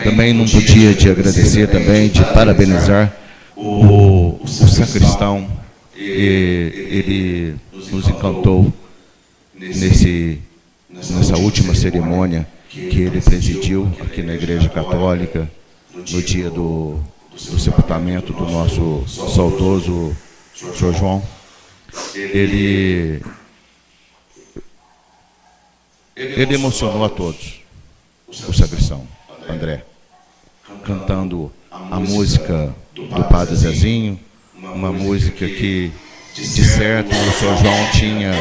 Também não podia de agradecer também, de parabenizar o sacristão. Ele nos encantou nessa última cerimônia que ele presidiu aqui na Igreja Católica, no dia do sepultamento do nosso saudoso Sr. João. Ele emocionou a todos, o sacristão André, cantando a música do Padre Zezinho, uma música que, de certo, o Sr. João tinha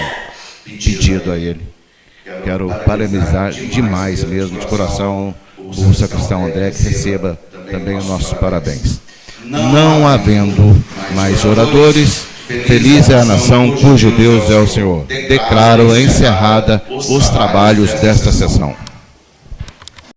pedido a ele. Quero parabenizar demais mesmo, de coração, o sacristão André, que receba também os nossos parabéns. Não havendo mais oradores, feliz é a nação cujo Deus é o Senhor. Declaro encerrada os trabalhos desta sessão.